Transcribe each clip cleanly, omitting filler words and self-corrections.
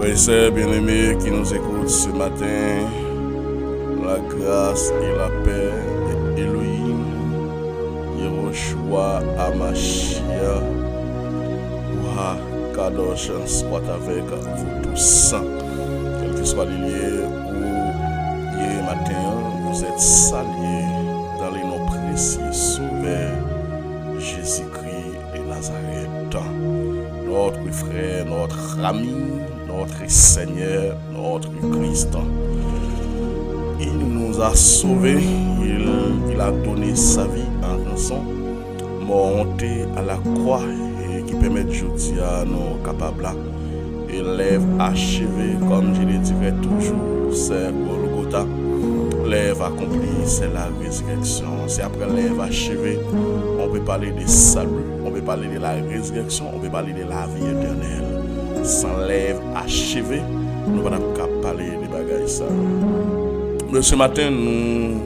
Frères et sœurs bien-aimés qui nous écoutent ce matin, la grâce et la paix de Elohim, Yehoshua Amashia, Ouha Kadosh soit avec vous tous. Quel que soit le lieu où hier matin vous êtes salués dans les noms précieux sauveur Jésus-Christ de Nazareth. Notre frère, notre ami, notre Seigneur, notre Christ. Il nous a sauvés, il a donné sa vie en rançon, monté à la croix et qui permet aujourd'hui à nous capables et l'œuvre achevée, comme je le dirais toujours, c'est Golgotha. L'œuvre accomplie, c'est la résurrection. C'est après l'œuvre achevée, on peut parler de salut, on peut parler de la résurrection, on peut parler de la vie éternelle. Sans l'œuvre achevée, nous ne pouvons pas parler de bagages ça. Mais ce matin, nous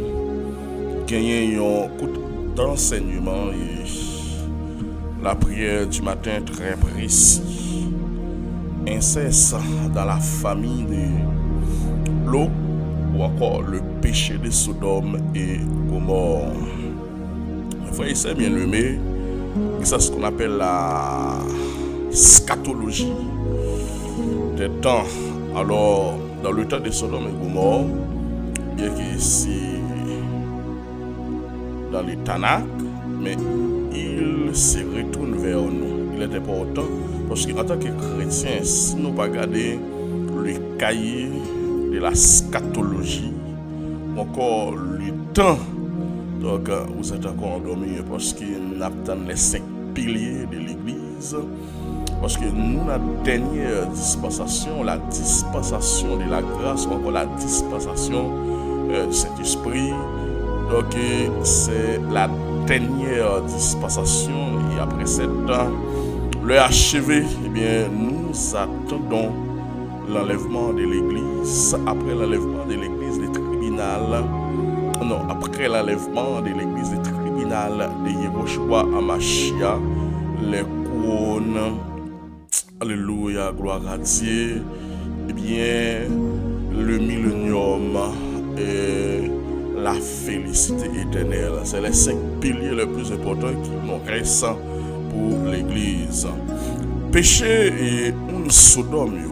gagnons un coup d'enseignement et la prière du matin très précis. Inceste dans la famille de l'eau ou encore le péché de Sodome et Gomorrhe. Frère, c'est bien aimé, c'est ce qu'on appelle la scatologie des temps. Alors, dans le temps de Sodome et Gomorrhe, bien qu'ici, dans les Tanakh, mais il se retourne vers nous. Il est important parce qu'en tant que chrétien, si nous ne pas regarder le cahier de la scatologie, encore le temps, donc vous êtes encore endormi parce que nous attendons les 5 piliers de l'Église, parce que nous, la dernière dispensation, la dispensation de la grâce, encore la dispensation du Saint-Esprit, donc c'est la dernière dispensation et après 7 ans, le achevé, eh bien, nous attendons l'enlèvement de l'église, après l'enlèvement de l'église des tribunal, non, après l'enlèvement de l'église des tribunal de Yehoshua Amashia, les couronnes, alléluia, gloire à Dieu, eh bien, le millénium et la félicité éternelle. C'est les 5 piliers les plus importants qui nous restent pour l'église. Péché et un Sodome.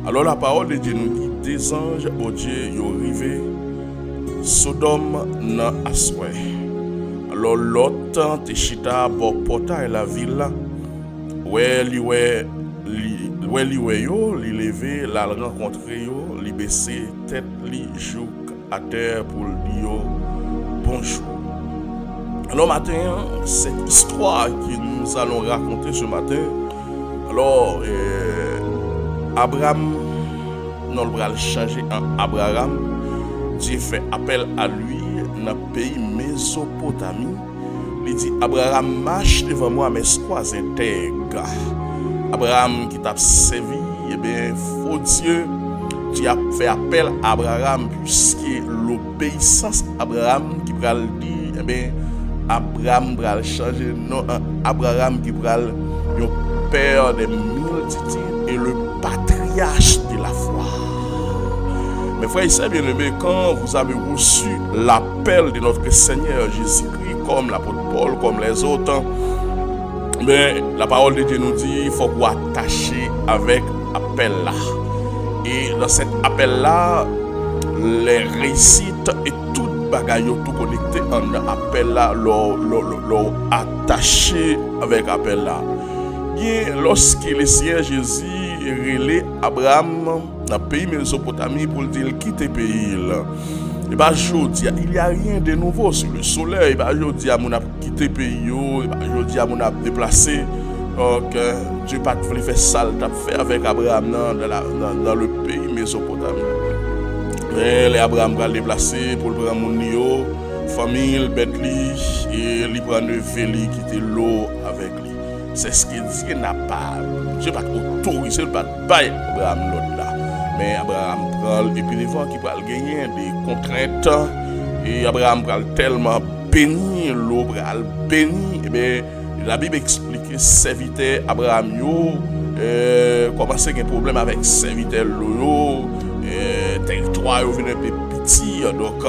Alors la parole de Dieu nous dit, des anges au Dieu y arrivé Sodome na aswe. Alors l'autre te chita bo portail la ville ouais li yo li levé la rencontrer yo li baisser tête li jouk à terre pour dire bonjour. Alors matin, cette histoire que nous allons raconter ce matin, alors Abraham, nous allons changer en Abraham. Dieu fait appel à lui dans le pays Mésopotamie. Il dit Abraham, marche devant moi, mes trois intègres. Abraham qui t'a servi, eh bien, faut Dieu, tu as fait appel à Abraham, puisque l'obéissance Abraham qui va le dire, eh bien, Abraham va changer non Abraham qui va le père des multitudes et le patriarche de la foi. Mes frères et sœurs bien-aimés, quand vous avez reçu l'appel de notre Seigneur Jésus-Christ, comme l'apôtre Paul, comme les autres, mais la parole de Dieu nous dit, il faut vous attacher avec appel là. Et dans cet appel là, les réussites et tout bagaille tout connecté en appel là, l'ont attaché avec appel là. Et lorsque le Seigneur Jésus relève Abraham dans le pays Mésopotamie pour dire quitte le pays là, et bien aujourd'hui il n'y a rien de nouveau sur le soleil. Et bien aujourd'hui on a quitté le pays, et bien aujourd'hui on a déplacé. Donc Dieu pas voulu faire ça, il a fait avec Abraham dans le pays Mésopotamie. Mais les Abraham va déplacer pour prendre mon nio, famille, bête et il prend le véli quitter l'eau avec lui. C'est ce qu'il dit, n'a pas. Je ne vais pas autoriser, pas bailler Abraham l'autre là. Mais Abraham prend et puis les gens qui va gagner des contraintes et Abraham va tellement béni, l'eau va béni. Et bien la Bible explique serviteur Abraham yo comment commencé à avoir un problème avec serviteur loyo, territoire vient un peu petit, donc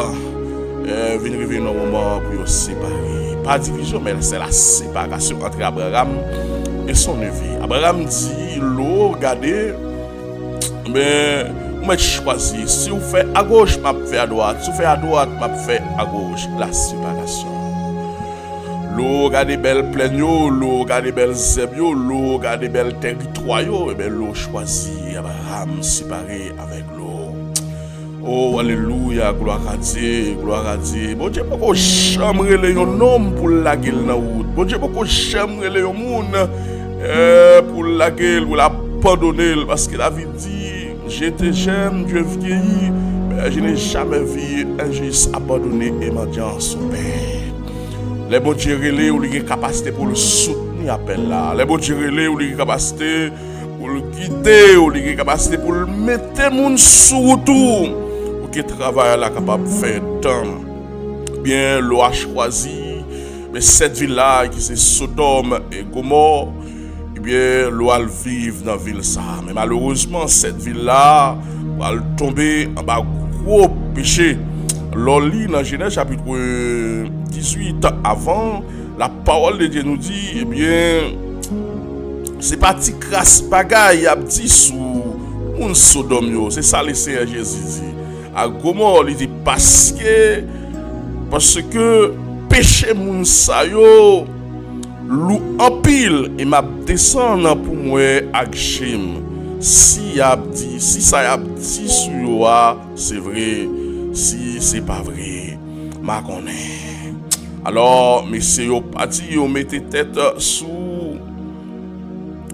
vient arriver un moment pour se séparer. Pas division, mais c'est la séparation entre Abraham et son neveu. Abraham dit, l'eau, regardez, mais vous choisi. Si vous faites à gauche, je fais à droite. Si vous faites à droite, je fais à gauche. La séparation. L'eau, regardez belle plaine, l'eau, regardez belle zèbre, l'eau, regardez belle territoire, et bien l'eau choisit Abraham séparé avec l'eau. Oh, alléluia, gloire à Dieu, gloire à Dieu. Bon Dieu, pourquoi j'aimerais les homme pour la gueule dans la route? Bon Dieu, pourquoi j'aimerais les monde pour la gueule, pour la pardonner? Parce que la vie dit, j'étais jeune, Dieu vieilli, mais je n'ai jamais vu un juste abandonné et mendiant son père. Les bons Dieu relais ont les capacités pour le soutenir appel là. Les bons Dieu relais ont les capacités pour le guider, ont les capacités pour le mettre moun sous tout. Pour que le travail là capable de faire temps. Bien, l'eau a choisi, mais cette ville là qui c'est Sodome et Gomorrhe, eh bien, l'eau a vivre dans la ville ça. Mais malheureusement, cette ville là va tomber en bas gros péché. L'oli dans Genèse chapitre 18 avant, la parole de Dieu nous dit, eh bien, c'est pas ti crasse bagaille a dit sous mon Sodome yo, c'est ça le Seigneur Jésus dit. À Gomorrhe il dit parce que péché moun sa yo lou en pile et m'a descendre pour moi ak Jim. Si ça y a dit sur yo, c'est vrai. Si c'est pas vrai, ma connais. Alors, messieurs, yo parti, yo mettez tête sous.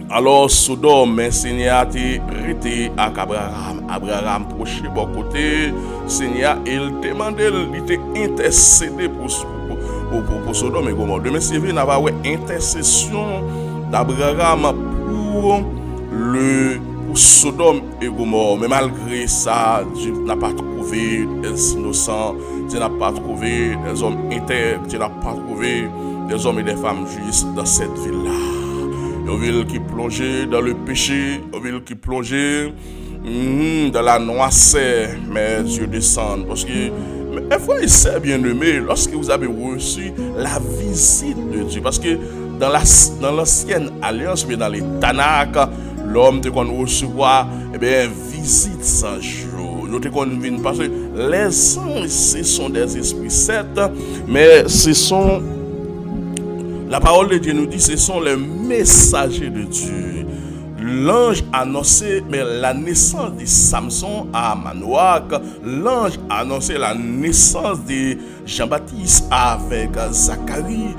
Alors, Sodome, mais Seigneur a été avec Abraham. Abraham proche bon côté. Seigneur, il demandait, il était intercédé pour Sodome et Gomorrhe. Demain, c'est vrai, n'a pas intercession d'Abraham pour Sodome et Gomorrhe. Mais malgré ça, Dieu n'a pas trouvé des innocents, Dieu n'a pas trouvé des hommes intègres, Dieu n'a pas trouvé des hommes et des femmes justes dans cette ville-là. Une ville qui plongeait dans le péché, une ville qui plongeait dans la noirceur, mais Dieu descend. Parce que, frères et sœurs bien-aimés, lorsque vous avez reçu la visite de Dieu, parce que dans l'ancienne alliance, mais dans les Tanakh, l'homme te qu'on recevoir visite sans jour. Nous te qu'on vient parce que les anges ce sont des esprits certes, mais ce sont la parole de Dieu nous dit ce sont les messagers de Dieu. L'ange annonçait la naissance de Samson à Manoach. L'ange annonçait la naissance de Jean-Baptiste avec Zacharie.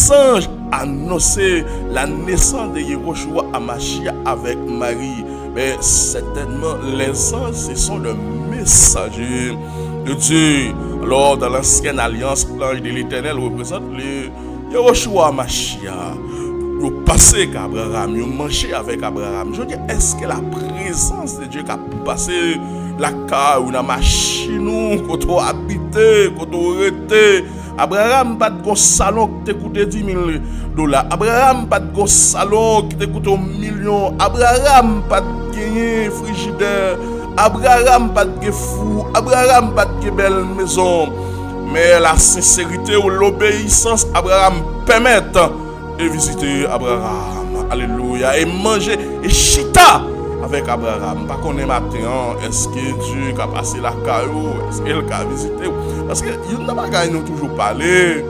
L'ange annonçait la naissance de Yehoshua à Machia avec Marie. Mais certainement, les anges, ce sont les messagers de Dieu. Alors, dans l'ancienne alliance, l'ange de l'Éternel représente le Yehoshua à Machia. Vous passez avec Abraham, vous mangez avec Abraham. Je dis, est-ce que la présence de Dieu qui a passé la car ou la machine, quand on habite, quand on rete, Abraham pas de salon qui te coûte $10,000. Abraham pas de salon qui te coûte $1 million. Abraham pas de gagner frigidaire. Abraham pas de fou. Abraham pas de belle maison. Mais la sincérité ou l'obéissance, Abraham permet de visiter Abraham. Alléluia. Et manger et chita avec Abraham. Pas qu'on est matin, est-ce que Dieu a passé la caillou? Est-ce qu'il a visité? Parce que il n'a pas nous toujours parlé.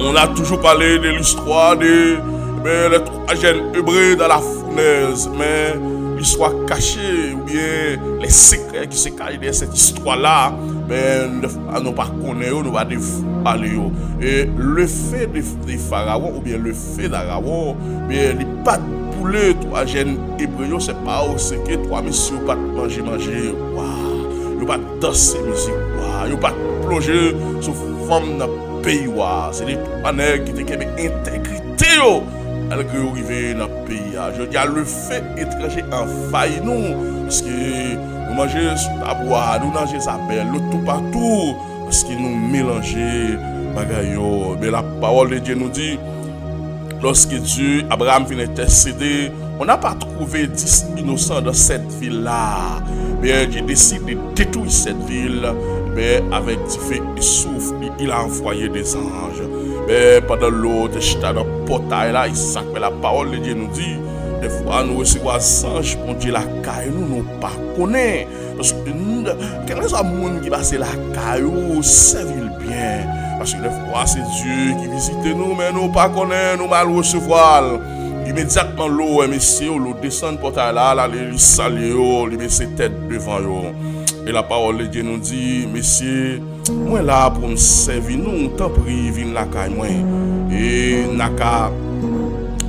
On a toujours parlé de l'histoire de les 3 jeunes hébreux dans la fournaise. Mais l'histoire cachée ou bien les secrets qui se cachent dans cette histoire-là, nous ne pas connaître, nous pas dévoiler. Et le fait de Pharaon ou bien le fait d'Aaron, bien les pas de poulet, 3 jeunes hébreux, c'est pas ce que 3 messieurs pas manger. Waouh, ils pas danser musique. Waouh, ils pas plonger sous forme de pays. Waouh, c'est des 3 nègres qui étaient intégrité. Alors que vous arrivez dans le pays, je dis le fait étranger envahit nous, parce que nous mangeons sous la bois, nous mangeons sa belle, l'autre tout partout, parce que nous mélangeons bagaille. Mais la parole de Dieu nous dit, lorsque Dieu, Abraham vient intercéder on n'a pas trouvé 10 innocents dans cette ville-là. Mais Dieu décide de détruire cette ville. Mais avec du feu et souffle, il a envoyé des anges. Mais pendant l'autre, j'étais dans le portail là, il sacre la parole de Dieu nous dit. Des fois, nous recevons des anges pour Dieu la caille, nous ne pas connaissons. Parce que quel est le monde qui passe la caille, servir bien. Parce que des fois, c'est Dieu qui visite nous, mais nous ne pas connaissons, nous mal recevoir. Immédiatement, l'eau, messieurs, l'eau descend portail là, les salio, les met ses têtes devant eux. Et la parole de Dieu nous dit, messieurs, moi là pour me servir, nous, t'en prie, viens la caille, moi. Et n'a qu'à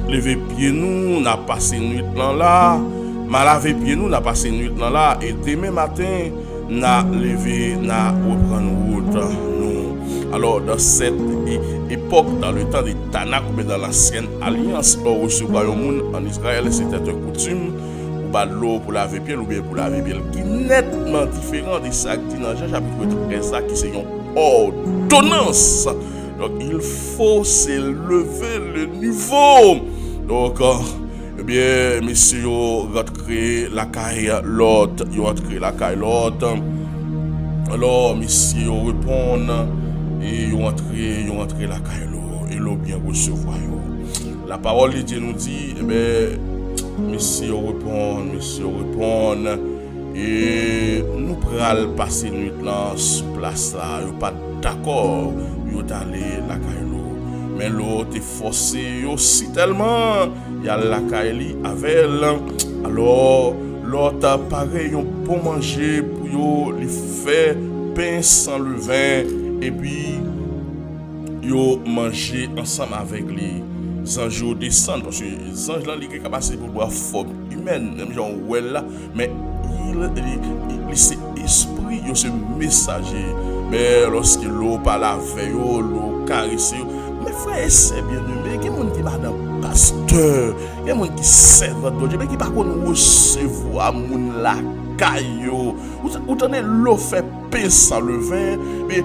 lever pied nous, n'a passé nuit là, m'a lavé pied nous, n'a passé nuit là, et demain matin, n'a levé, n'a reprendre route nous. Alors, dans cette époque, dans le temps des Tanakh, mais dans l'ancienne alliance, pour recevoir le monde en Israël, c'était une coutume. L'eau pour laver pied ou bien pour laver pied qui est nettement différent de ça qui dit dans Jean chapitre 13 qui c'est une ordonnance. Donc il faut s'élever le niveau. Donc eh bien messieurs rentré la caille l'autre, ils rentré la caille l'autre. Alors messieurs répondent et ils rentré la caille l'autre et l'ont bien recevoir. La parole de Dieu nous dit eh bien Monsieur répond, et nous prenons passer nuit là sur place là, yo pas d'accord, yo d'aller la caillou, mais l'autre est forcé aussi tellement, il y a la caille avec elle, alors l'autre pareil yon pour manger pour yo lui faire pain sans levain et puis yo manger ensemble avec lui. Les anges descendent parce que les anges là ils sont capables pour voir forme humaine même genre ouais là mais il c'est esprit il c'est messager mais lorsque l'eau par la veille l'eau caresse mes frères c'est bien aimé qui monde qui va dans pasteur qui monde qui servent de Dieu mais qui pas qu'on recevoir moun la caillou ou tenez l'eau fait pain sans levain mais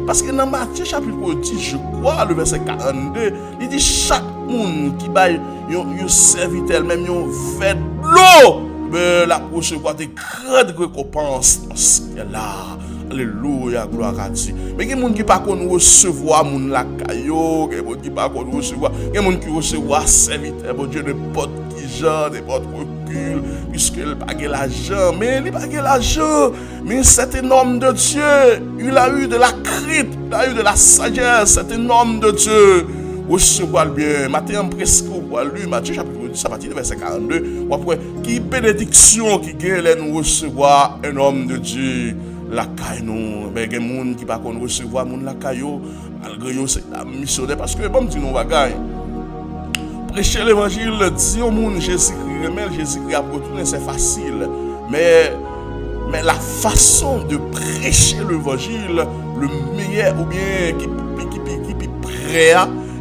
parce que dans Matthieu chapitre 10 je crois le verset 42 il dit chaque monde qui baille yon serviteur même yon fait l'eau mais la recevoir des grandes récompenses dans ce là. Alléluia, gloire à Dieu. Mais il y a des gens qui ne peuvent pas recevoir mon lacayo, il y a des gens qui ne peuvent pas recevoir, il y a des gens qui recevoir serviteur, bon Dieu, n'importe qui genre, n'importe recul, puisque il n'a pas l'argent, mais il n'a pas l'argent. Mais c'est un homme de Dieu, il a eu de la crainte, il a eu de la sagesse, c'est un homme de Dieu. Recevoir bien, matin presque pour lui, Matthieu chapitre 10, à partir du verset 42, après, qui bénédiction qui gagne nous recevoir un homme de Dieu. La caille nous mais des gens qui pas qu'on recevoir moun la caillou malgré yo c'est la missionnaire parce que bon dit nous bagaille prêcher l'évangile dire au monde Jésus-Christ remel Jésus-Christ a retourner c'est facile mais la façon de prêcher l'évangile le meilleur ou bien qui prêt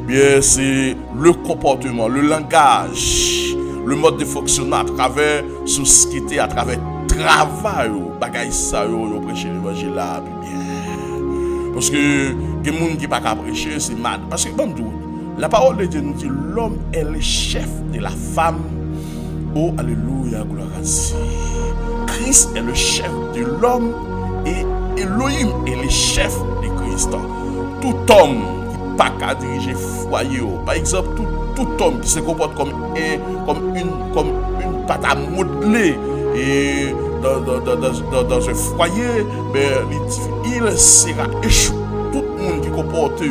bien c'est le comportement le langage le mode de fonctionnement à travers société à travers travail bagay ça yo prêcher l'évangile là bien parce que des gens qui pas prêcher c'est mal parce que bon la parole de Dieu nous dit l'homme est le chef de la femme oh alléluia gloire à Dieu Christ est le chef de l'homme et Elohim est le chef de Christ tout homme qui pas qu'à diriger foyer par exemple tout homme qui se comporte comme une pâte à modeler et dans un foyer, mais il sera échoué. Tout le monde qui comporte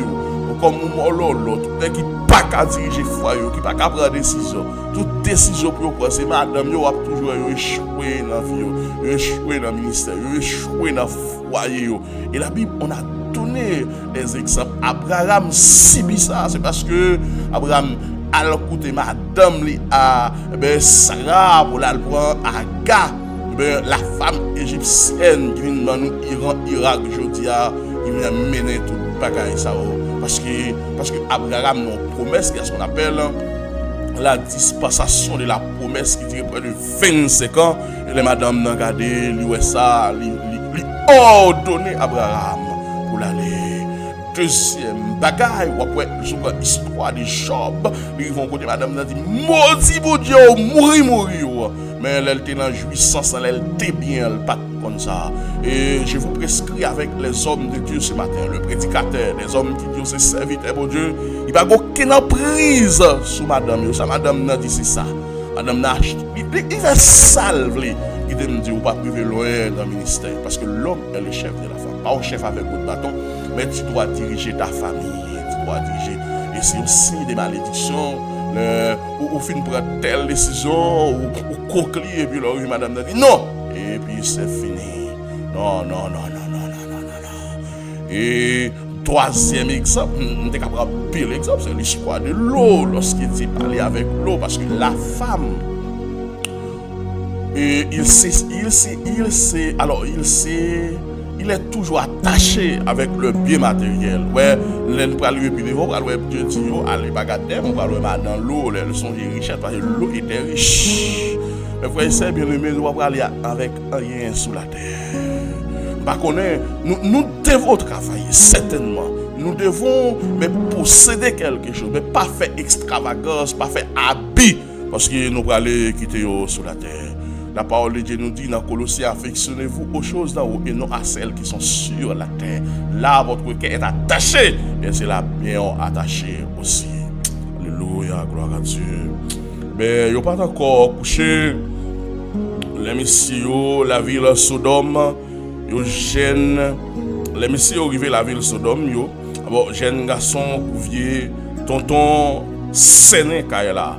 comme l'autre, qui n'a pas qu'à diriger le foyer, qui n'a pas qu'à prendre des décisions. Toute décision pour prendre, c'est madame, il a toujours échoué dans la vie, échoué dans le ministère, échoué dans le foyer. Et la Bible, on a donné des exemples. Abraham subit ça, c'est parce que Abraham a écouté madame Sarah pour la prendre Agar. La femme égyptienne qui vient dans nous Irak aujourd'hui qui vient mener tout le bagage ça parce que Abraham a une promesse qu'est-ce qu'on appelle la dispensation de la promesse qui dure près de 25 ans et les madame n'a regardé lui ça lui ordonner Abraham pour l'aller deuxième bagaille, ou après, sur l'histoire de Job, ils vont côté madame n'a dit, maudit bon Dieu, mourir. Mais elle était dans jouissance, elle était bien, elle pas comme ça. Et je vous prescris avec les hommes de Dieu ce matin, le prédicateur, les hommes qui disent c'est serviteur, bon Dieu, il n'y a aucune emprise sur madame. Ça, madame n'a dit c'est ça. Madame n'a il fait salve, il te dit, ou pas priver loin dans le ministère, parce que l'homme est le chef de la femme. Pas un chef avec un bâton, mais tu dois diriger ta famille, tu dois diriger. Et c'est aussi des malédictions. Ou fin prendre telle décision, ou coquelier, et puis là, madame dit non, et puis c'est fini. Non. Et troisième exemple, on est capable de pire exemple, c'est l'histoire de l'eau, lorsqu'il dit parler avec l'eau, parce que la femme, il est toujours attaché avec le bien matériel. Ouais, l'en pral lui puis devant, pral ouais Dieu dit yo, allez bagarder, on va le mettre dans l'eau, elles sont richesses parce que l'eau était riche. Mais frère, c'est bien aimé, nous va aller avec rien sous la terre. Par contre, nous devons travailler certainement. Nous devons mais posséder quelque chose, mais pas faire extravagance, pas faire habit parce que nous allons aller quitter sous la terre. La parole de Dieu nous dit dans Colossiens, affectionnez-vous aux choses d'en haut et non à celles qui sont sur la terre. Là, votre cœur est attaché, et c'est là bien attaché aussi. Alléluia, gloire à Dieu. Mais il n'y a pas encore couché. Les messieurs, la ville Sodome, ils gênent. Les messieurs arrivent à la ville Sodome, bon, jeune garçon, vieux, tonton, séné, là.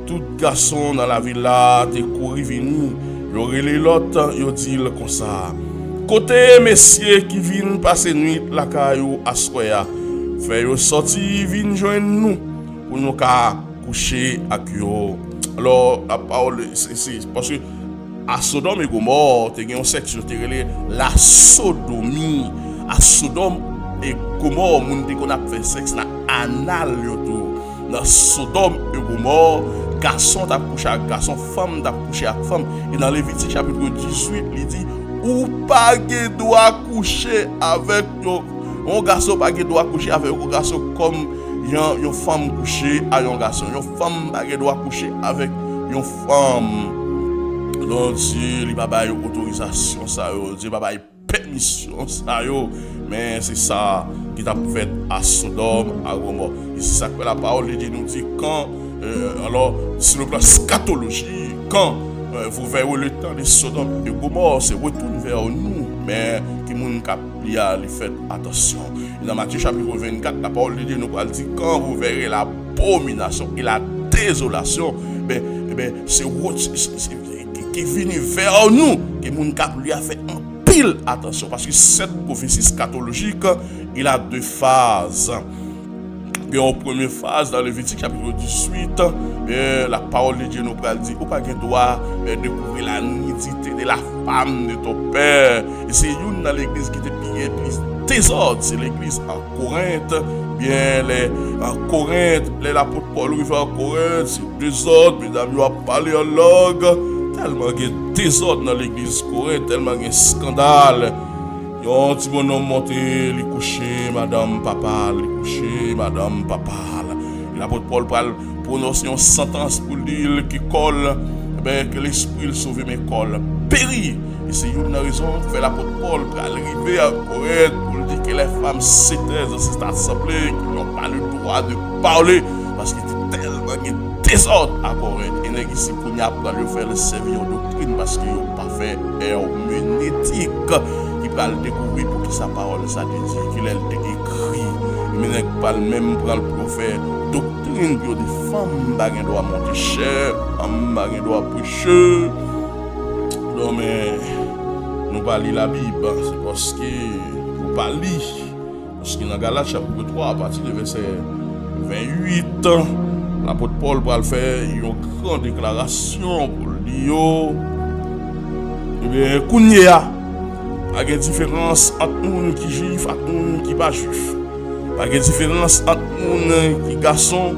Tout garçon dans la ville là, t'es couru venu, yo relé l'autre, yo dit comme ça. Côté messieurs qui viennent passer nuit la caillou à soya, fait yo sorti viennent joindre nous pour nous coucher avec yo. Alors la parole c'est parce que à Sodome et Gomorrhe, t'es un sexe t'es relé la sodomie. À Sodome et Gomorrhe, moun dit qu'on a fait sexe na anal yo tout. Dans Sodome et Gomorrhe, garçon t'a couché avec garçon, femme t'a couché avec femme. Et dans Lévitique chapitre 18, il dit ou pas doit coucher avec un garçon, pas doit coucher avec un garçon comme une femme coucher avec un garçon. Une femme pas doit coucher avec une femme. Donc Dieu il va pas autorisation ça, Dieu va pas permission ça mais c'est ça qui t'a fait à Sodome, à Gomorrhe. Et c'est ça que la parole de Dieu nous dit quand alors, sur le plan scatologie, quand vous verrez le temps de Sodome et Gomorrhe, c'est retourne vers nous, mais qui moun kap li a li fait attention. Et dans Matthieu chapitre 24, la parole de Dieu nous dit quand vous verrez l'abomination et la désolation, c'est qui vient vers nous, qui moun kap li a fait un pile attention, parce que cette prophétie scatologique, il a deux phases. Et en première phase, dans Lévitique chapitre 18, la parole de Dieu nous dit ou pas que doit découvrir la nudité de la femme de ton père. Et c'est une dans l'église qui était bien plus désordre, c'est l'église en Corinthe. Bien, en Corinthe, l'apôtre Paul arrive en Corinthe, c'est désordre, mesdames, il a parlé en langue. Tellement il y a désordre dans l'église Corinthe, tellement il y a scandale. Yon ti bonhomme monté, li couché, madame papa, li couché, madame papa. L'apôtre Paul prononce une sentence pour dire qui colle, que l'esprit le sauve mais colle. Péri. Et c'est une raison pour faire l'apôtre Paul pour arriver à Corinthe pour dire que les femmes s'étaient dans cette assemblée, qui n'ont pas le droit de parler, parce qu'il était tellement de désordre à Corinthe. Et n'est ici pour nous faire le servir en doctrine, parce qu'ils n'ont pas fait herméneutique. Va le découvrir pour que sa parole ça te dit qu'il a écrit mais n'est pas le même pour faire doctrine pour des femmes baguen doit monter cher femmes baguen doit prêcher non mais nous pas lire la Bible c'est parce que nous pas lire parce que dans Galates chapitre 3 à partir du verset 28 l'apôtre Paul va faire une grande déclaration pour dire eh bien kounya pas de différence entre nous qui juif et nous qui pas juif. Pas de différence entre nous qui garçon,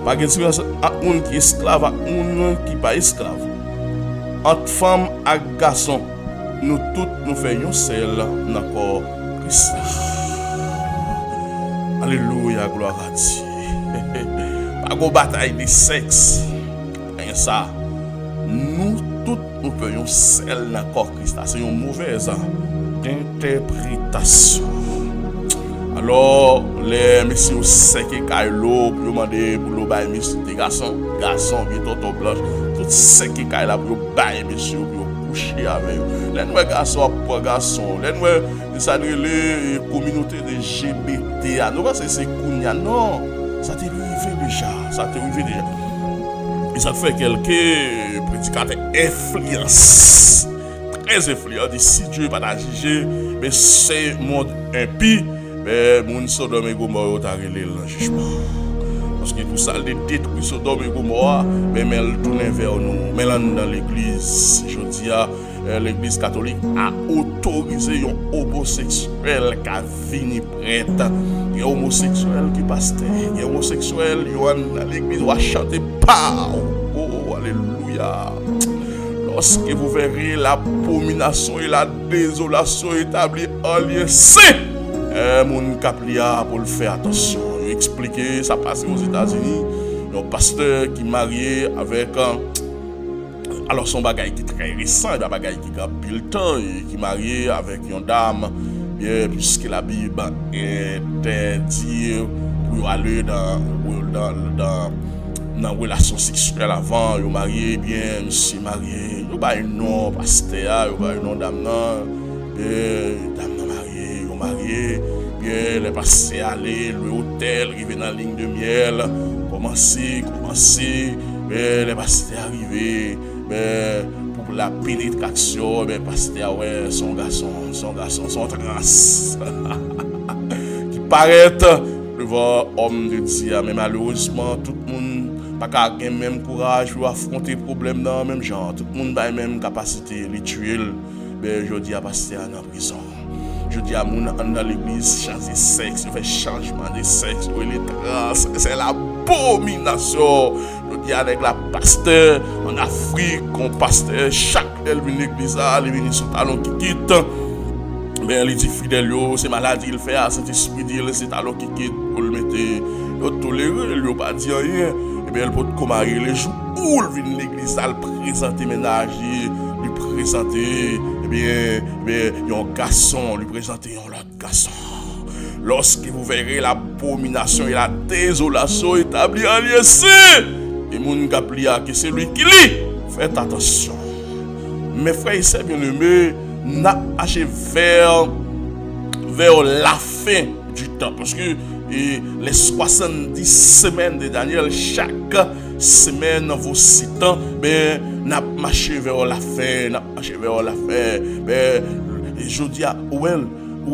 pas de différence entre nous qui esclave et nous qui pas esclave. Entre femme et garçon, nous tous nous faisons seul dans le corps Christ. Alléluia, gloire à Dieu. Pas de bataille de sexe. Rien ça. Nous tous, nous payons celle dans le corps Christ. C'est une mauvaise interprétation. Alors, les messieurs sec et caillou, pour demander pour le bail, messieurs, des garçons, bien tonton blanche, tout sec et caillou pour le bail, messieurs, pour coucher avec eux. Les nouveaux garçons, pour garçons, les nouveaux, ça les communautés de LGBT, non, parce que c'est Kounia, non, ça t'est arrivé déjà, Et ça fait quelques prédicateurs influence, très influents, si Dieu n'est pas juger, mais c'est monde impie. Mais moun Sodome et Gomorrhe ont arrêté le jugement. Parce que tout ça, les détruit Sodome et Gomorrhe, mais elle tourne vers nous. Mais là, dans l'église, je dis, l'église catholique a autorisé un homosexuel qui a fini prête. Il y a un homosexuel qui passe, il y a un homosexuel qui dans l'église va chanter pas. Oh, alléluia. Lorsque vous verrez l'abomination et la désolation établie en lieu saint, mon caplia pour le faire attention. Il expliquer ça passe aux États-Unis. Un pasteur qui marié avec alors son bagage qui est très récent, un bagage qui a pile temps et qui marié avec une dame bien puisque la Bible interdit pour aller dans relation sexuelle avant, yo marié bien, si marié, yo ba un nom pasteur, yo ba un nom dame marié, bien les passer aller le hôtel, arriver dans la ligne de miel, commencer, mais les passer arriver, mais pour la pénétration, mais passer ouais son garçon, son trans qui paraît devant homme de Dieu, mais malheureusement tout le monde pas qu'à avoir même courage pour affronter problème dans le même genre, tout le monde a même capacité rituelle, mais je dis à passer en prison. Je dis à mon dans l'église, changer sexe, fait changement de sexe, les trans, c'est l'abomination. Je dis avec la pasteur en Afrique, on pasteur, chaque l'église, il vient sous talon qui quitte. Ben, il dit fidèle, c'est maladie, il fait, cet esprit, c'est talon qui quitte pour le mettre. Il tolère, il n'a pas dit rien. Et bien, il peut te marier les jours où il vient l'église, il présente ménage, il présente. Eh bien, il y a un garçon, lui présenter un autre garçon. Lorsque vous verrez l'abomination et la désolation établie en lieu saint, et mon gaplia que c'est lui qui lit, faites attention. Mes frères et sœurs bien-aimés, n'a acheté vers la fin du temps, parce que les 70 semaines de Daniel, chaque semaine vos 6 ans, mais n'a marché vers la fin, mais je dis à où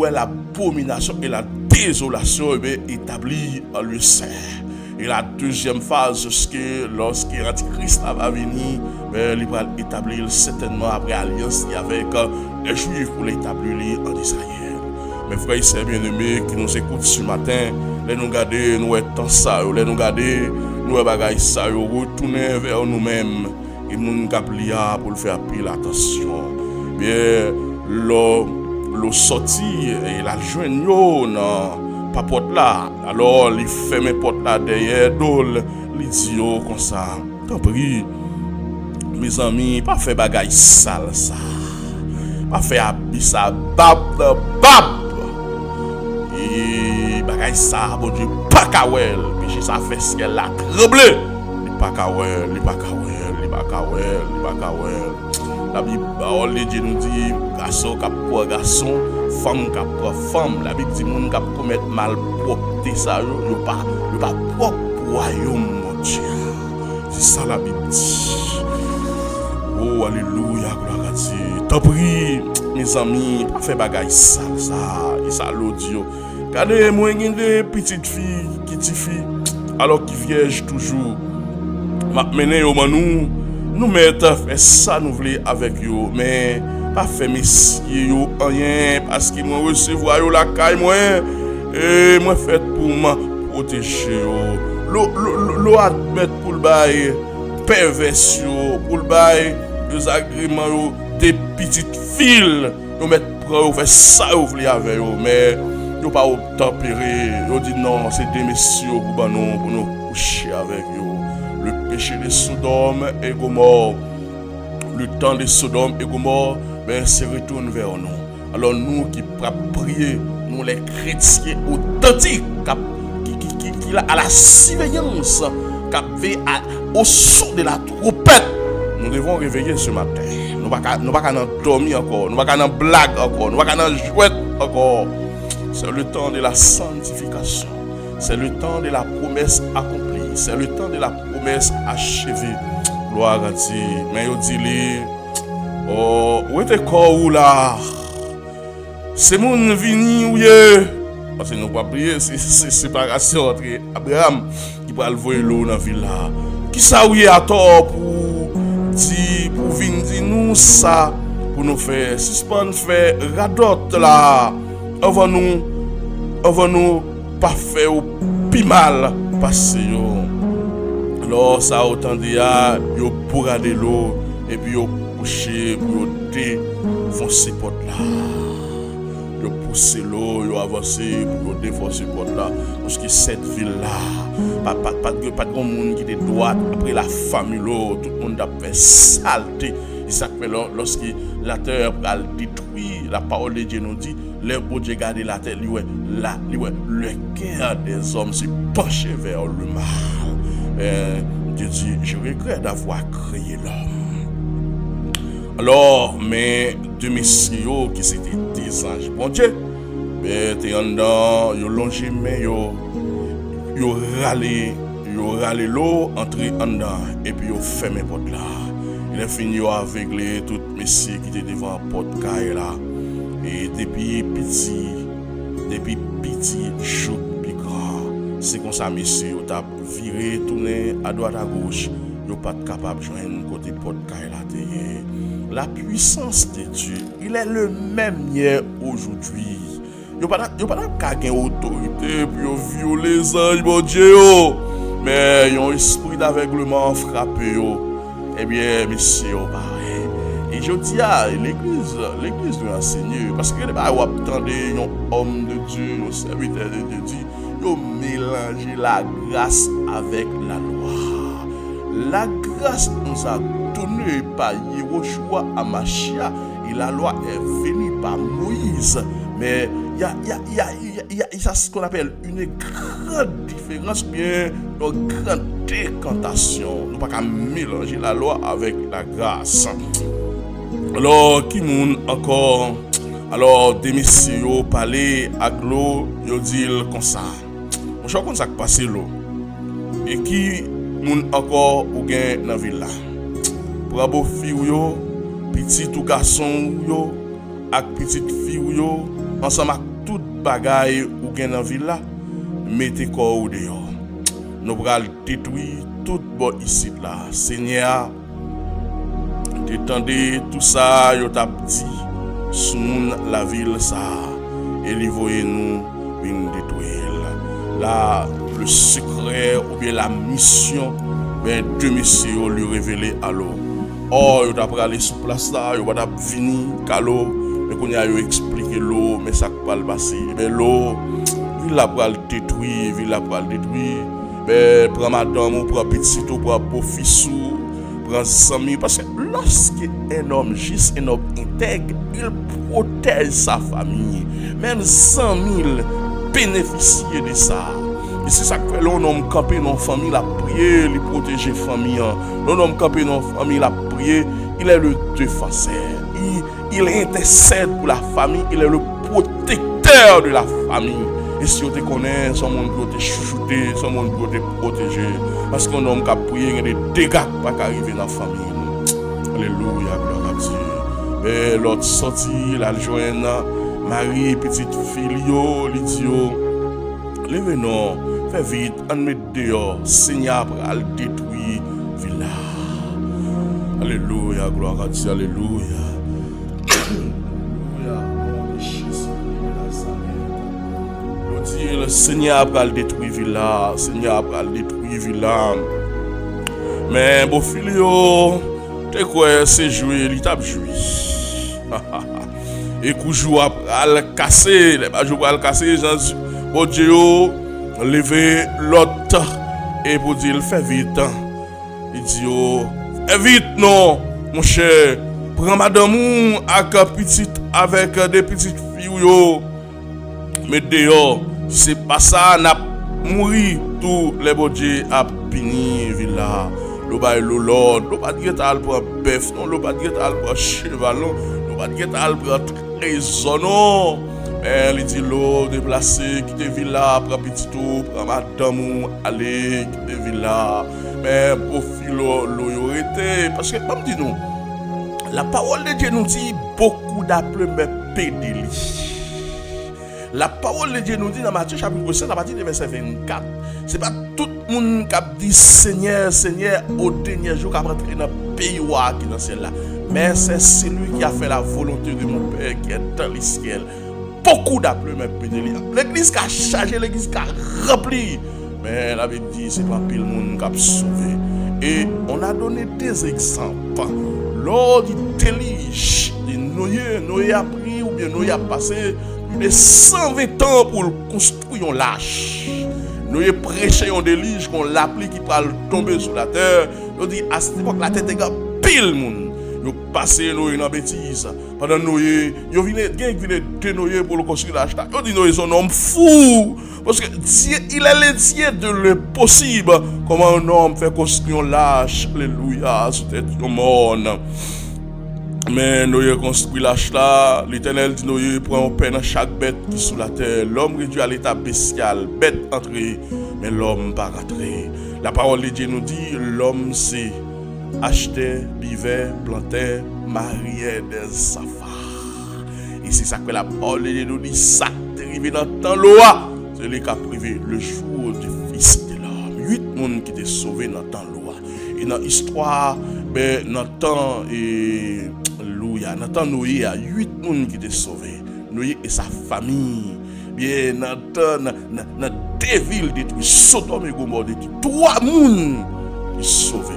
est l'abomination et la désolation établie en lieu saint. Et la deuxième phase, lorsque l'Antichrist va venir, il va établir certainement après alliance avec les Juifs pour l'établir en Israël. Mes frères et sœurs bien-aimés qui nous écoutent ce matin, les nous garder, nous être ça, les nous garder, nous bagaille ça, retourner vers nous-mêmes et nous caplia pour le faire pile attention. Bien, le sorti et la joindre non pas porte là. Alors il fait mes portes là derrière dol, il dit comme ça. Tant pis, mes amis, pas faire bagaille sale ça. Pas faire habit ça bab. Et bagaille ça, bon Dieu, pas kawel. Puis ça fait ce qu'elle a tremblé. Il pas kawel. La Bible, les Dieu nous dit, garçon qui pour garçon, femme qui pour femme. La Bible dit, moun qui commettre mal propre, ça, yo pas propre royaume, mon Dieu. C'est ça la Bible dit. Oh, alléluia, gloire à Dieu. T'en prie, mes amis, pas faire bagaille sale, ça l'audio. Regardez, moi, j'ai des petites filles, alors qui vierge toujours. M'a mené au manou. Nous mettons fait ça nous voulons avec eux, mais pas fait messieurs rien parce qu'ils m'ont recevoir la caille moi et moi fait pour me protéger l'eau admettre pour le bail perversion pour le bail des agréments des petites filles nous mettre pour faire ça vous voulez avec eux mais yo pas obtempéré, yo dit non, c'est des messieurs pour nous coucher avec eux. Le péché de Sodome et Gomorrhe, le temps de Sodome et Gomorrhe, ben se retourne vers nous. Alors nous qui prier, nous les chrétiens authentiques, qui à la surveillance, qui au son de la trompette, nous devons réveiller ce matin. Nous ne pas dormir encore, nous ne pas blague encore, nous ne pas jouer encore. C'est le temps de la sanctification, c'est le temps de la promesse accomplie, c'est le temps de la promesse achevée. Gloire à Dieu. Mais il dit, oh, où est corps ou là? C'est mon vini ou yé? Parce que nous ne pouvons pas prier, c'est séparation entre Abraham qui va le voir l'eau dans la ville là. Qui ça ou yé à tort pour venir dire nous ça, pour nous faire suspendre, faire radote là, avant nous pas faire au plus mal passer yo. Alors ça autant dire yo pour regarder l'eau et puis yo coucher pour défoncer porte là. Yo pousser l'eau, yo avancer pour défoncer porte là parce que cette ville là pas de monde qui est droit après la famille l'eau, tout le monde a fait saleté. Et ça fait lorsque la terre a détruit, la parole de Dieu nous dit le beau Dieu garder la terre, le cœur des hommes s'est penché vers le mal. Dieu dit, je regrette d'avoir créé l'homme. Alors, mais deux messieurs qui c'était des anges, bon Dieu, mais t'es en dedans, ils ont longé, mais ils ont râlé l'eau, entré en dedans, et puis ils ont fermé la porte là. Il a fini avec les tout messieurs qui étaient devant la porte là. Et depuis petit, chaud, puis grand, c'est comme ça, messieurs, ils ont viré, tourné à droite à gauche, ils n'ont pas capable de joindre côté porte là. La puissance de Dieu, il est le même hier aujourd'hui. Ils n'ont pas gagné autorité, puis ils violé les anges, mon Dieu, mais ils ont un esprit d'aveuglement frappé. Eh bien, messieurs, pareil. Et je dis à l'église doit enseigner. Parce que les gens attendent un homme de Dieu, un serviteur de Dieu, ils ont mélangé la grâce avec la loi. La grâce nous a donné par Yehoshua à Machia et la loi est venue par Moïse. Mais il y a ce qu'on appelle une grande différence, bien une grande décantation. Nous ne pouvons pas mélanger la loi avec la grâce. Alors, qui moun encore? Alors, des messieurs parlent avec l'eau, ils disent comme ça. On sait comment ça passe l'eau. Et qui moun encore ou gain dans la ville là? Pour abo fille yo, petit ou garçon yo, avec petite fille yo, ensemble avec toute bagaille ou gain dans la ville là, mettez corps ou dehors. Nous allons détruire tout bon ici là. Seigneur, détendez tout ça, yo t'a dit sous la ville ça et livrez nous une détruire. Là le secret ou bien la mission ben deux messieurs lui révéler à l'eau. Oh, yo t'a aller sur place là, yo va venir calo, mais qu'on y a yo expliquer l'eau mais ça pas le passer. Mais l'eau il la va le détruire, ben prend madame ou prend petit ou prend beau fils ou prend sami parce que lorsqu'un homme juste un homme intègre, il protège sa famille, même 100 000 bénéficier de ça. Et c'est ça que fait l'homme campé dans la famille, la prier, il protège la famille. L'homme campé dans la famille, la prier, il est le défenseur. Il intercède pour la famille, il est le protecteur de la famille. Et si on te connaît, son monde peut te chouchouter, son monde peut te protéger. Parce qu'un homme qui a prié, il y a des dégâts qui ne peuvent arriver dans la famille. Alléluia, gloire à Dieu. Et l'autre sorti, la joine, Marie, petite fille, il dit, levez non, fais vite, on met dehors, Seigneur, pour le détruire, villa. Alléluia, gloire à Dieu, alléluia. Le Seigneur va le détruire villa, Seigneur va le détruire villa. Mais bon filio, t'es quoi c'est joué, il t'a joué. et koujou al casser, les bajou al casser, bon Dieu lever l'autre et pour dire fais vite. Il dit fais vite non mon cher, prends madame avec des petites filles yo. Mais dehors, c'est pas ça n'a mouri tous les bon Dieu a pini villa. Lo ba lo lord, lo pas dire al pour bœuf, non, lo pas dire al pour cheval, non, lo pas dire al pour trésor, non. Elle dit l'eau déplacé, quitter villa, prend petit tout, prend madame, aller, quitter villa. Mais profil l'eau été, parce que, comme dit nous, la parole de Dieu nous dit beaucoup d'appels, mais pédéli. La parole de Dieu nous dit dans Matthieu chapitre 7, à partir du verset 24, c'est pas tout le monde qui a dit Seigneur, Seigneur, au dernier jour qui a rentré dans le pays qui est dans celle-là. Mais c'est celui qui a fait la volonté de mon Père qui est dans le ciel. Beaucoup d'appels, mais pédéli. L'église qui a chargé, l'église qui a rempli. Mais la Bible dit, c'est pas pile monde qui a sauvé. Et on a donné des exemples. Lors du déluge, Noé a pris ou bien Noé a passé plus de 120 ans pour construire un lâche. Noé prêché un déluge qu'on l'applique qui va tomber sur la terre. On dit à cette époque la terre était pile monde. Yo passé Noé dans bêtise. Pendant Noé, yo vient de Noé pour le construire lâche. Yo dit Noé son homme fou. Parce que Dieu, il est le Dieu de l'impossible. Comment un homme fait construire un lâche, alléluia, c'était un monde. Mais Noé construit lâche là, l'Éternel dit Noé prend un peine à chaque bête qui est sous la terre. L'homme réduit à l'état bestial, bête entrée, mais l'homme pas rentré. La parole de Dieu nous dit, l'homme c'est acheter, vivait, plantait, mariait des affaires. Et c'est ça que la parole de Dieu nous dit, ça qui est arrivé dans le temps loi. C'est lui qui a privé le jour du Fils de l'homme. 8 personnes qui étaient sauvés dans le temps loi. Et dans l'histoire, dans le temps, alléluia, dans le temps Noé, il y a 8 personnes qui étaient sauvés. Noé et sa famille. Bien, dans le temps, 2 villes détruites, Sodome et Gomorrhe détruites. 3 personnes qui sont sauvés.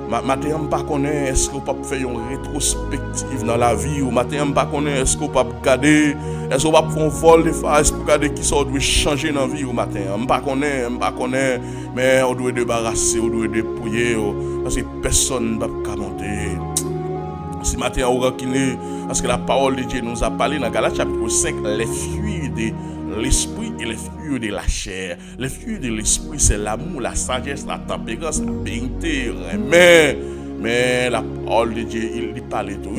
Matin, je ne sais pas est-ce que vous pouvez faire une rétrospective dans la vie, ou matin, je ne sais pas est-ce que vous pouvez regarder, est-ce que vous pouvez faire un vol de phase pour regarder qui ça doit changer dans la vie, ou matin. Je ne sais pas, mais on doit débarrasser, on doit dépouiller, parce que personne ne peut monter. Si matin, on reconnaît, parce que la parole de Dieu nous a parlé dans Galates chapitre 5, les fruits de l'esprit et les fruits de la chair. Les fruits de l'esprit, c'est l'amour, la sagesse, la tempérance, la bénédiction. Mais la parole de Dieu, il dit pas les tout,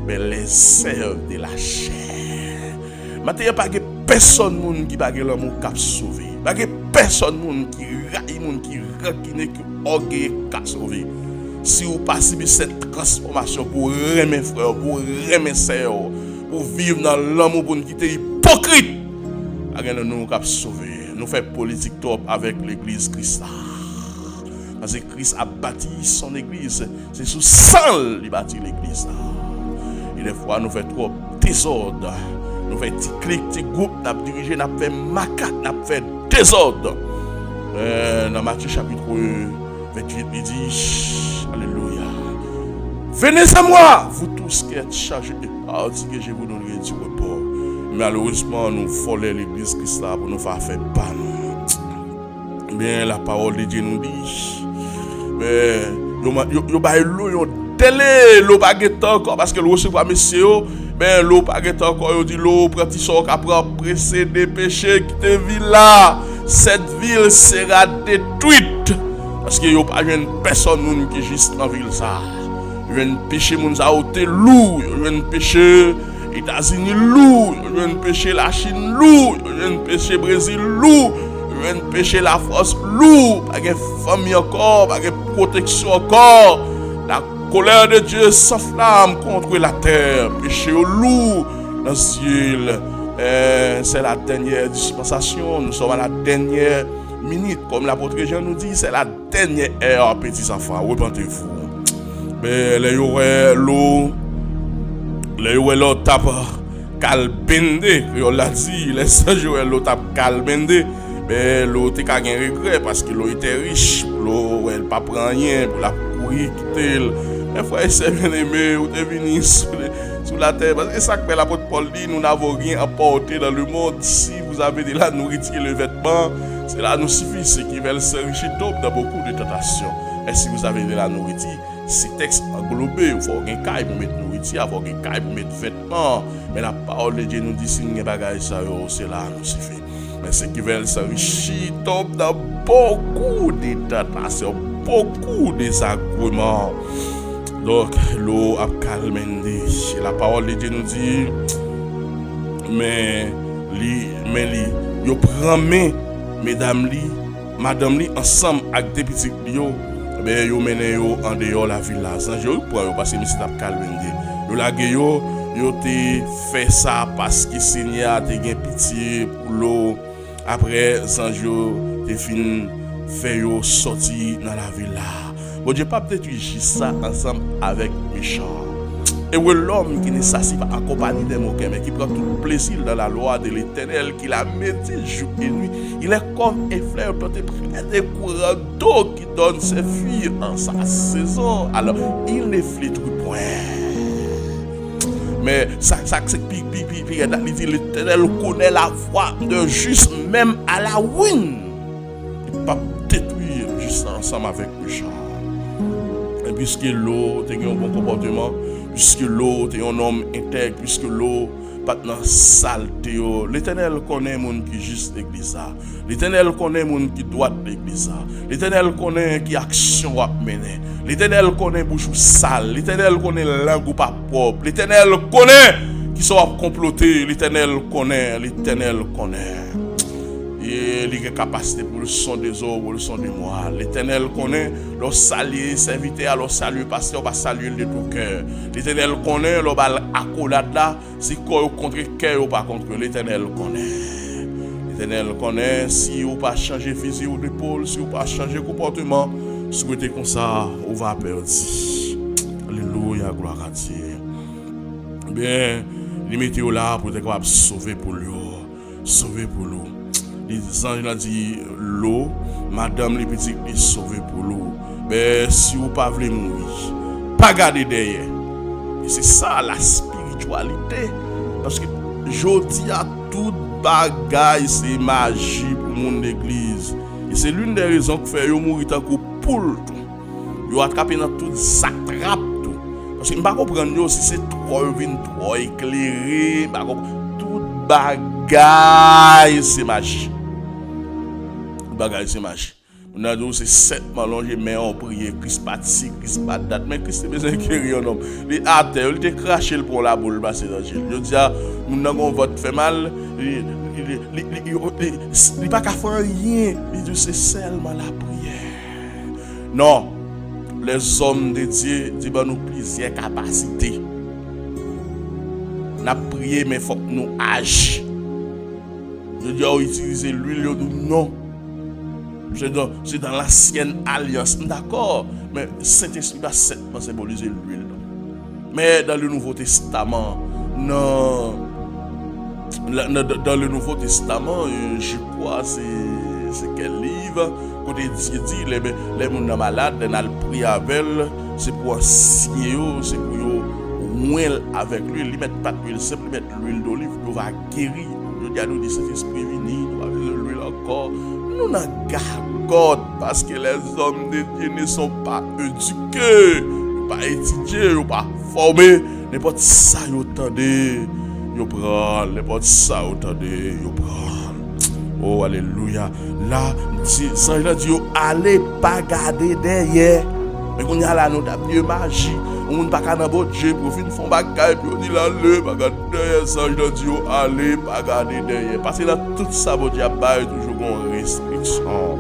mais les œuvres de la chair. Maintenant, il n'y a pas personne qui va l'amour qui a sauvé. Il n'y a pas personne qui raille, qui raquine, qui orgueille, qui a sauvé. Si vous passez cette transformation pour aimer frère, pour aimer sœur, pour vivre dans l'amour, pour nous quitter hypocrite, nous avons sauvé. Nous faisons politique top avec l'église Christ. Parce que Christ a bâti son église. C'est sous sang qu'il a bâti l'église. Et des fois, nous faisons trop désordre. Nous faisons petit clic, petit groupe, nous avons dirigé, nous avons fait macat, nous avons fait désordre. Dans Matthieu chapitre 28, il dit, alléluia. Venez à moi, vous tous qui êtes chargés et fatigués, je vous donnerai du repos. Malheureusement, nous volons l'église Christ pour nous faire pas. Bien, la parole de Dieu nous dit. Mais, yo ba l'eau, télé, l'eau baguette encore, parce que l'eau c'est pas monsieur, ben l'eau baguette encore, yo dit l'eau, prati so, qu'après précédé péché qui te ville là, cette ville sera détruite. Parce que yo pas une personne qui juste dans ville ça. Yo un péché moun sa oté lourd, yo un péché États-Unis lourd, yo un péché la Chine lourd, yo un péché Brésil lourd. Rien péché la force lourd, pas de famille encore, pas de protection encore. La colère de Dieu s'enflamme contre la terre. Péché lourd dans le ciel. C'est la dernière dispensation. Nous sommes à la dernière minute. Comme l'apôtre Jean nous dit, c'est la dernière heure, petits enfants. Repentez-vous. Mais les l'eau tape calbende. On l'a dit, les sages l'eau tape calbende. Mais l'eau était qu'à un regret parce que l'eau était riche, l'eau elle pas prend rien pour la courir quitter. Mes frères et sœurs bien-aimés, vous êtes venus sur la terre. Parce que ça que l'apôtre Paul dit, nous n'avons rien à porter dans le monde. Si vous avez de la nourriture et le vêtement, cela nous suffit. Ceux qui veulent s'enrichir tombent dans beaucoup de tentations. Et si vous avez de la nourriture, ces textes englobés, il faut un caille pour mettre nourriture, il faut un caille pour mettre vêtements. Mais la parole de Dieu nous dit, si nous n'avons pas de ça, cela nous suffit. Mais ceux qui veulent s'enrichir tombent dans beaucoup de tentations, beaucoup de désagréments. Donc, l'eau a calmé. La parole de Dieu nous dit, mais yo prend mesdames madame ensemble avec des petits yo, ben yo mène yo en dehors la ville là. Sans yo pour yo parce que monsieur t'a calmé. Yo la yo te fait ça parce que Seigneur te gen pitié pour l'eau. Après sans yo te fin fait yo sortir dans la ville là. Bon Dieu pas peut-être juste ça ensemble avec méchant. Et où l'homme qui ne s'assit pas accompagné des moquets, mais qui prend tout le plaisir dans la loi de l'Éternel, qui la médite jour et nuit, il est comme un fleur planté près des courants d'eau qui donne ses fruits en sa saison. Alors, il ne flétrit point. Mais ça c'est pire, il dit l'Éternel connaît la voie de juste même à la ruine. Il ne peut pas détruire juste ensemble avec le chant. Et puisque l'eau a un bon comportement, puisque l'eau est un homme intègre, puisque l'eau pas dans saleté, l'Éternel connaît moun qui juste l'église. L'Éternel connaît moun qui doit l'église. L'Éternel connaît qui action à mener. L'Éternel connaît bouche sale. L'Éternel connaît langue pas propre. L'Éternel connaît qui sont à comploter. L'Éternel connaît. Et il a capacité pour le son des eaux, pour le son des mois. L'Éternel connaît, leur saluer, serviteur, leur saluer, pasteur, va saluer de tout cœur. L'Éternel connaît, leur accolade là, si quoi contre cœur ou pas contre l'Éternel connaît. L'Éternel connaît, si vous pas changer physique ou d'épaule, si vous pas changer comportement, si vous êtes comme ça, on va perdre. Alléluia, gloire à Dieu. Bien, les mettez là pour être capable de sauver pour lui. Sauver pour lui. Les anges ont dit l'eau, madame les petits les sauver pour l'eau. Mais si vous ne pas voulez mourir, pas garder derrière. Et c'est ça la spiritualité. Parce que je dis à toute bagaille, c'est magie pour mon église. Et c'est l'une des raisons qui fait que vous mourrez tant que poule. Vous attrapez dans tout ça, trappe tout. Parce que je ne comprends pas si c'est trop éclairé. Toute bagaille, c'est magie. C'est magie. On a dit c'est 7 malongés, mais on prie, Christ pas ci, Christ pas date, mais Christ est besoin de guérir un homme. Les athées, il te craché pour la boule, passer dans le ciel. Je dis, nous avons vote fait mal, il pas qu'à faire rien, il dit c'est seulement la prière. Non, les hommes de Dieu disent nous plusieurs capacités. On a prié, mais il faut que nous agissions. Je dis, utiliser l'huile, non. C'est dans l'ancienne alliance, d'accord, mais Saint-Esprit va certainement symboliser l'huile. Mais dans le Nouveau Testament, non. Dans le Nouveau Testament, je crois, c'est quel livre? Côté Dieu dit, les gens malades, ils ont prié avec, c'est pour enseigner, c'est pour moins avec lui, ils mettent pas d'huile simple, ils mettent l'huile d'olive, ils va guérir. Nous dit Saint-Esprit vini, nous avons l'huile encore. Nous n'avons garde parce que les hommes de Dieu ne sont pas éduqués, pas étudiés, pas formés. N'importe ça, ils entendent, ils prennent. N'importe ça, ils entendent, ils prennent. Oh, alléluia. Là, ça, il a dit, allez pas garder derrière. Mais quand il y a là, nous avons mieux magie. On ne peut pas dans votre Dieu pour finir font bagaille puis on dit là le bagarre derrière ça je dis allez pas garder derrière parce que là tout ça votre Dieu a toujours une restriction.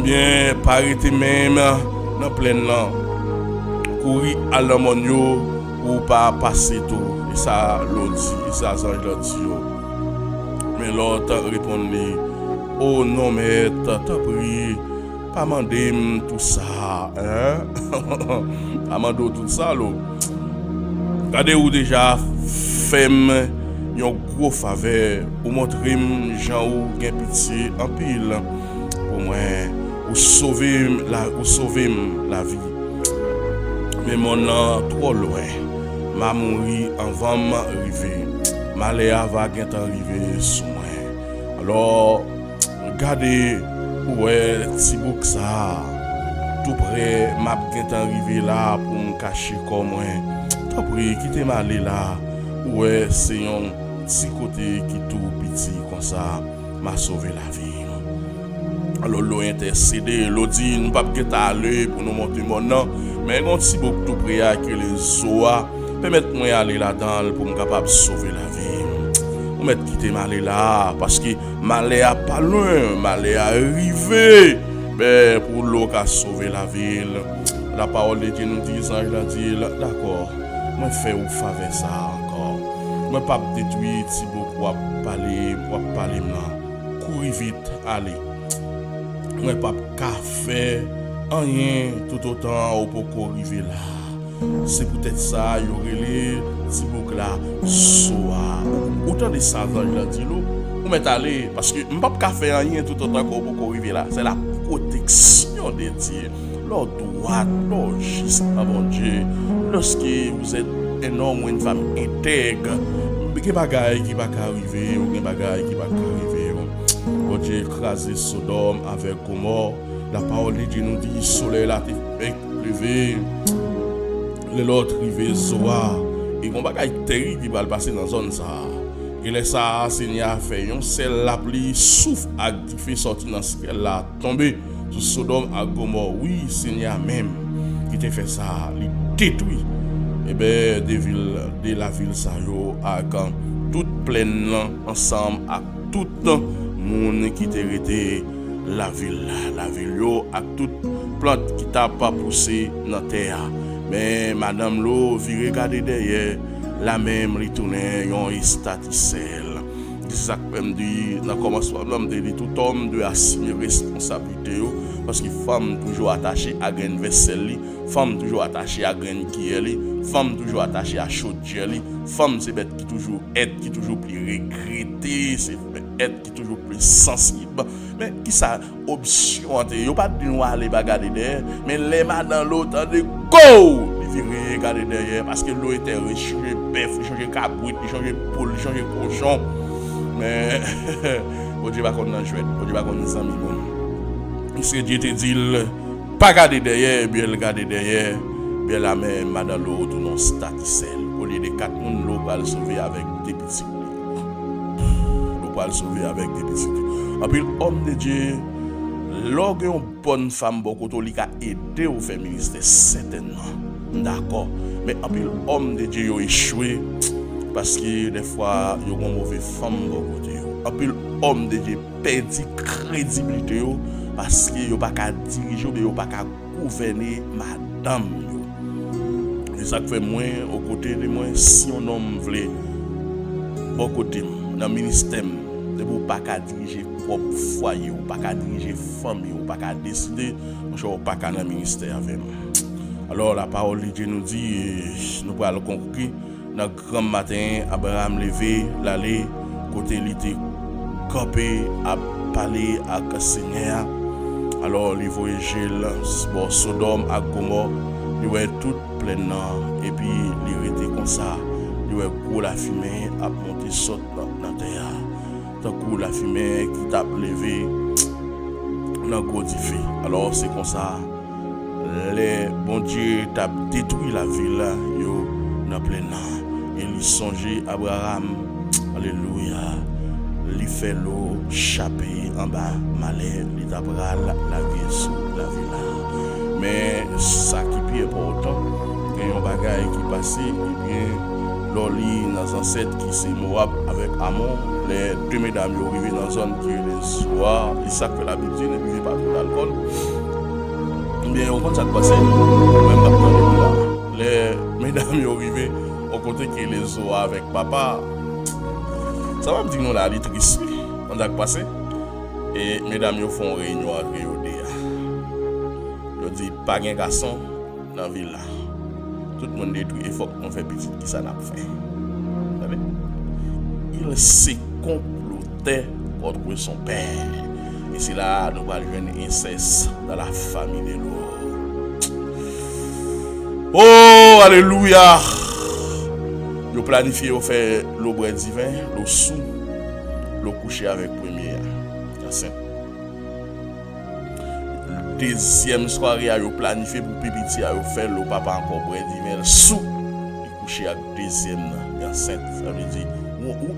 Bien parité même dans plein là courir à l'amonio ou pas passer tout et ça l'on dit et ça ange l'a dit mais l'autre répondit oh non mais t'as pris pas mandé tout ça hein pas mandé tout ça là regardez où déjà fait un gros faveur pour montrer Jean ou gain pitié en pile pour moi ou sauver la vie mais mon an trop loin. M'a mouri avant m'arriver. Maléa va bientôt arriver sous moi. Alors, regardez où est Tibouk ça. Tout près, m'a bientôt arrivé là pour me cacher comme moi. T'as pris, quittez m'aller là. Où est c'est un petit côté qui tout petit comme ça m'a sauvé la vie. Alors l'eau intercédé, l'eau dit nous pas aller pour nous monter mon nom, mais on si beaucoup tout près que les zoa permettre moi aller là-dedans pour me capable sauver la vie. On met quitter m'aller là parce que m'aller à pas loin, m'aller arrivé. Ben pour l'eau qui a sauvé la ville. La parole de Dieu nous dit, il a dit d'accord, moi fais ou faveur ça encore. Moi pas détruire si beaucoup à parler là. Courir vite, allez. Moi pas faire rien tout autant au pour arriver là. C'est peut-être ça y aurait les si beaucoup là soir. Autant de ça dans il a dit l'eau. On met aller parce que on pas faire rien tout autant qu'on pour arriver là. C'est la protection de Dieu. Leur droit, leur juste avant Dieu. Lorsque vous êtes un homme ou une femme intègre, il y a des bagailles qui ne peuvent pas arriver, ou des bagailles qui ne peuvent pas arriver. Quand Dieu écrasé Sodome avec Gomorrhe, la parole de Dieu nous dit le soleil a été levé, l'autre rivé Zoar, et il y a des bagailles terribles qui vont passer dans la zone ça. Et les ça, Seigneur a fait, c'est la pluie souffle à fait sortir dans ce qu'elle a tombé sur Sodome à Gomorrhe. Oui, Seigneur même qui t'a fait ça, il détruit. Et bien, de la ville ça yo, avec toute pleine ensemble, avec tout le monde qui t'a été la ville yo, avec toute plante qui t'a pas poussé dans la terre. Mais madame l'eau, vi regarder derrière, la même retourner yon statisel. C'est ça que me dit dans commencement l'homme dit tout homme doit assumer responsabilité parce que femme toujours attachée à grain vaisselle, femme toujours attachée à grain qui est, femme toujours attachée à chaudière, femme c'est bête qui toujours aide, qui toujours plus regretter, c'est être qui toujours plus sensible. Mais qui ça option yo pas de nous aller regarder derrière, mais les mains dans l'autre de go il regarder derrière parce que l'eau était rechangé bœuf, changer cabrit, changer poule, changer cochon. Mais bon Dieu va qu'on en jouer, bon Dieu va qu'on nous amis bon. Si Dieu te dit pas regarder derrière, bien regarder derrière, bien la même madame l'eau tout non statisel. Au lieu de 4 monde l'eau va le sauver avec des petits. L'eau va le sauver avec des petits. En plus homme de Dieu, lorsque une bonne femme beaucoup li ka aider au faire ministère certainement. D'accord, mais en plus homme de Dieu a échoué parce que des fois il y a une mauvaise femme beaucoup de en plus homme de Dieu perdu crédibilité parce que il pas qu'à diriger mais il pas qu'à gouverner madame yo. Et ça fait moi au côté de moi si un homme veut au côté dans ministère de pas qu'à diriger propre foyer ou pas qu'à diriger famille ou pas qu'à décider on pas qu'à dans ministère avec moi. Alors la parole de Dieu nous dit, nous allons conclure, dans le grand matin, Abraham levé, l'aller, côté il était campé, à parler avec le Seigneur. Alors il voyageait bon, Sodome à Gomorrhe, il voyait tout plein et puis il était comme ça, il voyait gros la fumée à monter saute dans la terre. Tant que la fumée qui t'a levé, dans gros défi. Alors c'est comme ça. Les bon Dieu t'a détruit la ville yo dans plein et il songeait Abraham alléluia il fait l'eau chapé en bas malais il t'a pral la vie sous la ville mais ça qui est important il y a un bagage qui passé et bien l'oli dans ancêtre qui c'est Moab avec Amon les deux mesdames yo arrivé dans zone qui les soir et ça que la Bible ne buvait pas trop d'alcool. Bien, on compte ça de passer, même là, les mesdames sont arrivées au côté qui les eaux avec papa. Ça va me dire, non, là, il est triste. On a passé. Et mesdames font réunion à Rio. Ils disent, pas de garçon dans la ville. Tout le monde détruit, il faut qu'on fasse petit qui ça n'a pas fait. Il s'est comploté contre son père. Et c'est là nous allons jouer un inceste dans la famille de l'eau. Oh, alléluia. Yo planifié au faire le bread divin, le sous, le coucher avec première. Enceinte. Deuxième soirée, yo planifié pour pipiti yo faire le papa encore bread divin, sous, le coucher avec deuxième enceinte. Ça veut dire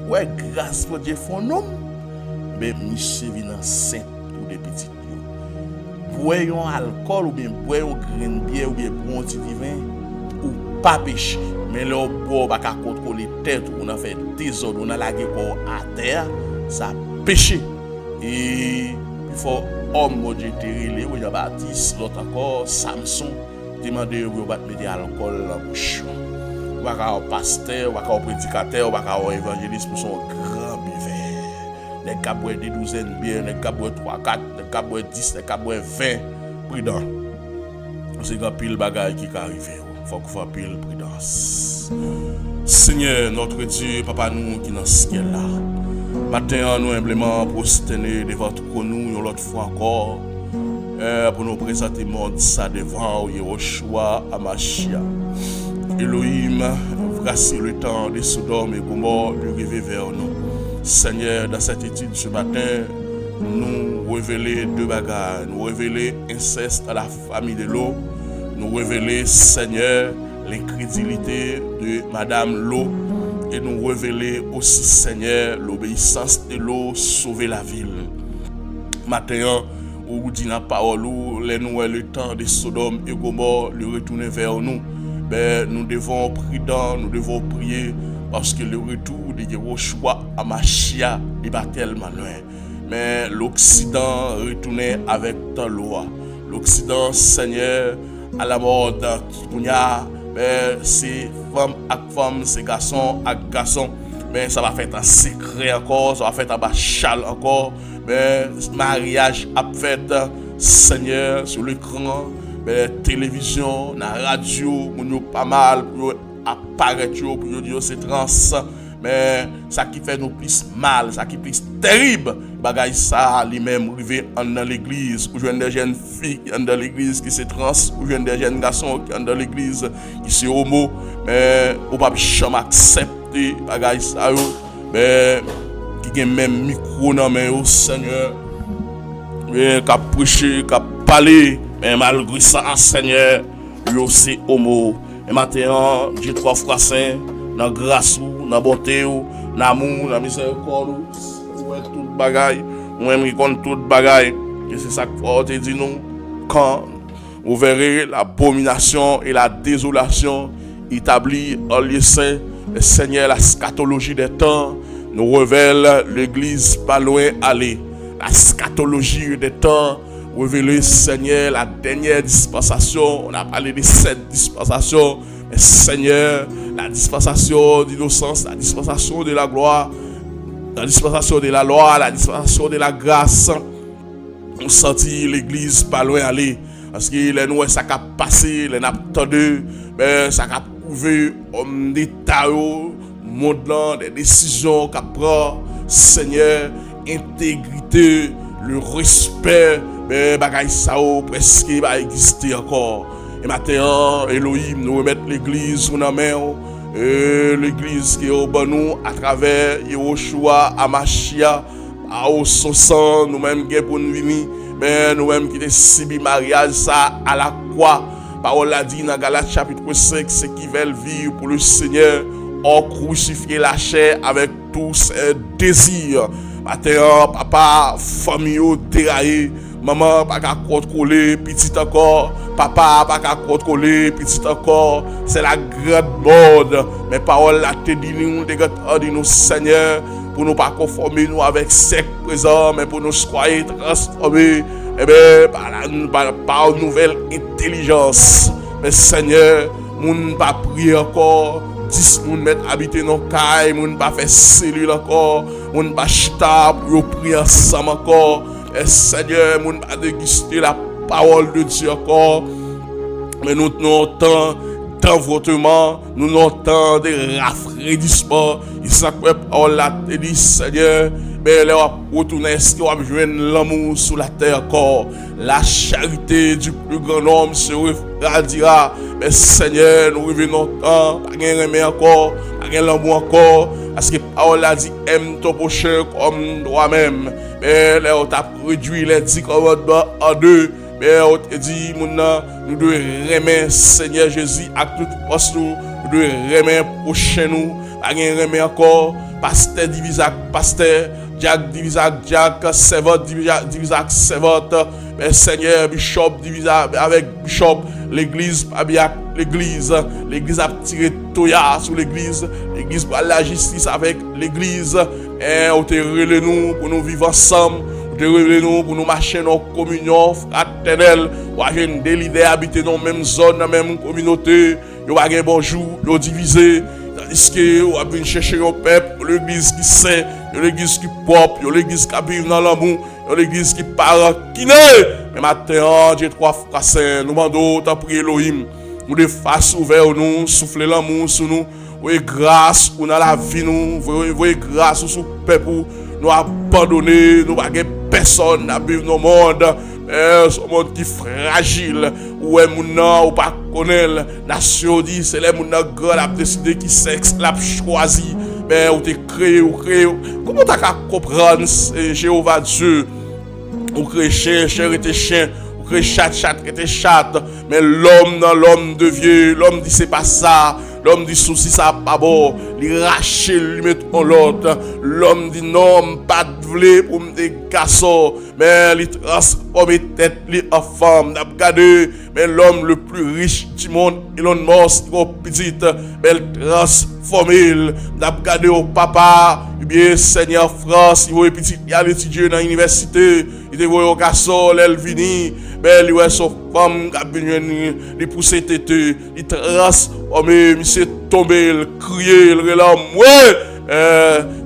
ouais grâce pour Dieu font homme. Mais monsieur vient enceinte pour des petites. Boyons alcool ou bien boyons grain bière ou bien bon petit vin ou pas péché. Mais là boire pas qu'à contrôler tête on a fait désordre on a lagué corps à terre ça péché. Et il faut homme Dieu terrelé ou Jean-Baptiste l'autre encore Samson demander ou pas mettre alcool dans bouche. Ou pas pasteur, ou pas prédicateur, ou pas évangéliste pour son grand buveur. Les cabouets des douzaines bières, les cabouets 3, 4, les cabouets 10, les cabouets 20. Prudent. C'est grand pile bagaille qui arrive. Faut qu'on fasse pile prudence. Seigneur, notre Dieu, Papa nous qui dans le ciel là. Matin, nous humblement prosterner devant nous, une autre fois encore. Pour nous présenter le monde ça devant Yehoshua Amashia. Elohim, voici le temps de Sodome et Gomorrhe de rêver vers nous. Seigneur, dans cette étude ce matin, nous révéler deux bagages. Nous révéler inceste à la famille de l'eau. Nous révéler, Seigneur, l'incrédulité de Madame l'eau. Et nous révéler aussi, Seigneur, l'obéissance de l'eau sauver la ville. Matin, où dit la parole, nous le temps de Sodome et Gomorrhe, le retourner vers nous. Ben, nous devons prudent, nous devons prier parce que le retour de Yehoshua Amashia n'est pas tellement loin. Mais l'Occident retournait avec ta loi. L'Occident, Seigneur, à la mort d'Akounia, ben, c'est femme avec femme, c'est garçon avec garçon. Ben, ça va faire un secret encore, ça va faire un bachal encore. Ben, mariage à fait, Seigneur, sur l'écran. Mais télévision, la radio, nous pas mal pour apparaître pour dire c'est trans. Mais ça qui fait nous plus mal, ça qui plus terrible, bagay ça lui-même arrivé dans l'église, ou jeune des jeunes filles dans l'église qui c'est trans, ou jeune des jeunes garçons qui dans l'église qui c'est homo, mais ou pas jamais accepter bagay ça mais qui a même micro dans main au Seigneur. Mais qu'a prêcher, qu'a parler. Mais malgré ça, Seigneur, lui aussi homo. Et maintenant, Dieu 3 fois saint, dans grâce, dans bonté, dans amour, dans miséricorde, ouais, tout bagaille, moi-même qui compte tout bagaille. Et c'est ça qu'on te dit nous, quand vous verrez l'abomination et la désolation établie en lieu saint, le Seigneur, la scatologie des temps, nous révèle l'église pas loin aller. La scatologie des temps, révéler, Seigneur, la dernière dispensation. On a parlé de 7 dispensations. Mais Seigneur, la dispensation d'innocence, la dispensation de la gloire, la dispensation de la loi, la dispensation de la grâce. On sentit l'église pas loin aller. Parce que les nous, ça a passé, les n'a attendu, mais ça a prouvé homme d'État, monde des décisions qu'a prend, Seigneur, intégrité, le respect. Mais bagay ça presque va exister encore. Et maintenant, Elohim nous remet l'église sous la main. L'église qui est au bon nous à travers Yehoshua Amashia. À son sang, nous-mêmes qui pour nous venir. Mais nous-mêmes qui décidons mariage ça à la croix. Parole a dit dans Galates chapitre 5, c'est qui veulent vivre pour le Seigneur ont crucifié la chair avec tous ses désirs. Maintenant, papa, famille déraillée. Maman, pas qu'à contrôler, petit encore. Papa, pas qu'à contrôler, petit encore. C'est la grande mode. Mais parole la te dit nous, Seigneur, pour nous pas conformer nous avec sec présent, mais pour nous croire transformer, eh bien, par nouvelle intelligence. Mais Seigneur, nous pas prier encore. 10 moun met habiter dans caille, moun pas faire cellule encore, moun pas chita pour prier ensemble encore. Et Seigneur, moun pas déguster la parole de Dieu encore. Mais nous entendons d'envoûtement, nous entendons des rafraîchissements. Il s'accroît par la te dit Seigneur, mais là, retourner, est-ce qu'on va jouer l'amour sur la terre encore? La charité du plus grand homme se refroidira. Mais Seigneur, nous revenons tant, pas de remède encore, pas de l'amour encore. Parce que Paul a dit, aime ton prochain comme toi-même. Mais là, on t'a réduit les 10 commandements en 2. Mais on te dit, nous devons remettre Seigneur Jésus à toute force. Nous devons remettre prochain nous. Pas de remède encore. Pasteur divise avec pasteur. Jack divise avec Jack. Servant divise avec servant. Mais Seigneur, bishop divise avec bishop. L'église avec l'église. L'église a tiré Toya sur l'église. L'église pour la justice avec l'église. Et on te relève nous pour nous vivre ensemble. On te relève nous pour nous marcher dans la communion fraternelle. Ou à une des leaders habiter dans la même zone, dans la même communauté. Yo va gen bonjour, yo divisé. Tandis que on va chercher un peuple, l'église qui sait, l'église qui propre, l'église qui vive dans l'amour, l'église qui parle, qui n'est. Mais maintenant, Dieu trois frères saints, nous demandons à prier Elohim, nous de face ouverte, nous souffler l'amour sur nous, voyez grâce pour dans la vie nous, voyez grâce sur le peuple, nous abandonner, nous pas personne à vivre dans le monde. Ce monde qui est fragile, où est mon nom, ou pas connaître, nation dit, c'est les mon grand a décidé qui sexe l'a choisi, mais ou t'es créé. Comment t'as qu'à comprendre Jéhovah Dieu, ou créé chien était chien, ou créé chat était chat, mais l'homme devient, l'homme dit c'est pas ça. L'homme dit souci ça pas bon, il rache, il met en l'autre. L'homme dit non, pas de vle pour me garçon, mais il transforme tête en femme. N'a regardé, mais l'homme le plus riche du monde, Elon Musk, petit, mais il transforme. N'a regardé au papa, eh bien Seigneur France, il voit petit, il a étudié dans l'université, il te voit au garçon, elle vini, mais il voit son femme, il pousse tête, il transforme. C'est tombé, il criait, il relâche, ouais,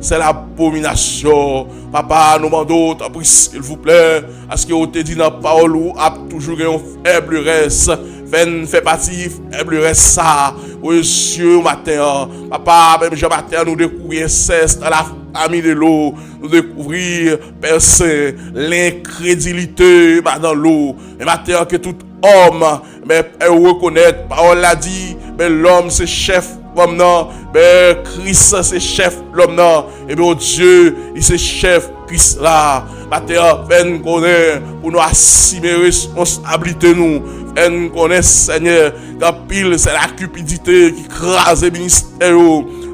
c'est l'abomination. Papa, nous demandons, s'il vous plaît, à ce que vous te dit dans la parole, ou a toujours un faible reste, fait partie, faible reste ça, oui, Dieu, matin, papa, même jean matin, nous découvrir inceste dans la famille de l'eau, nous découvrir, percer, l'incrédulité dans l'eau, et matin, que tout homme, mais reconnaître, parole l'a dit, mais l'homme c'est chef l'homme non, mais Christ c'est chef l'homme non, et bien Dieu il c'est chef Christ là. Matin, nous connaître pour nous assumer responsabilité nous. Nous connaître Seigneur, quand pile c'est la cupidité qui crase le ministère.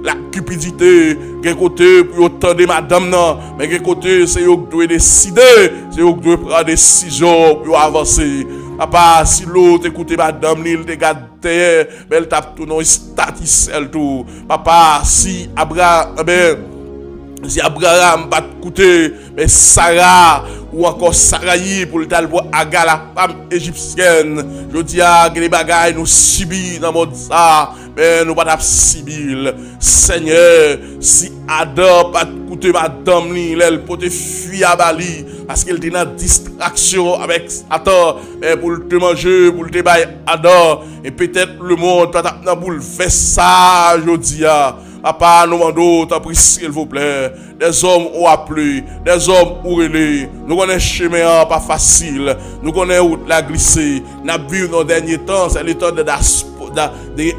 La cupidité, quel côté pour entendre madame non, mais quel côté c'est eux qui doivent décider, c'est eux qui doivent prendre des décisions pour avancer. Papa, si l'autre écoute madame, il te garde terre, mais elle tape tout non, status elle tout. Papa, si Abraham va écouter, mais Sarah ou encore Saraï pour le talbot Aga la femme égyptienne, je dis à que les bagailles nous subissent dans mon ça, mais nous pas subir. Seigneur, si Adam pas écouter madame elle peut te fuir à Bali parce qu'elle était dans distraction avec Satan, mais pour te manger, pour te bailler Adam, et peut-être le monde pas dans boule fait ça, je dis à papa, nous demandons, t'as pris s'il vous plaît, des hommes ont appelé, des hommes ont relé, nous connaissons chemin pas facile, nous connaissons où la glisser, nous vivons dans le dernier temps, c'est le temps de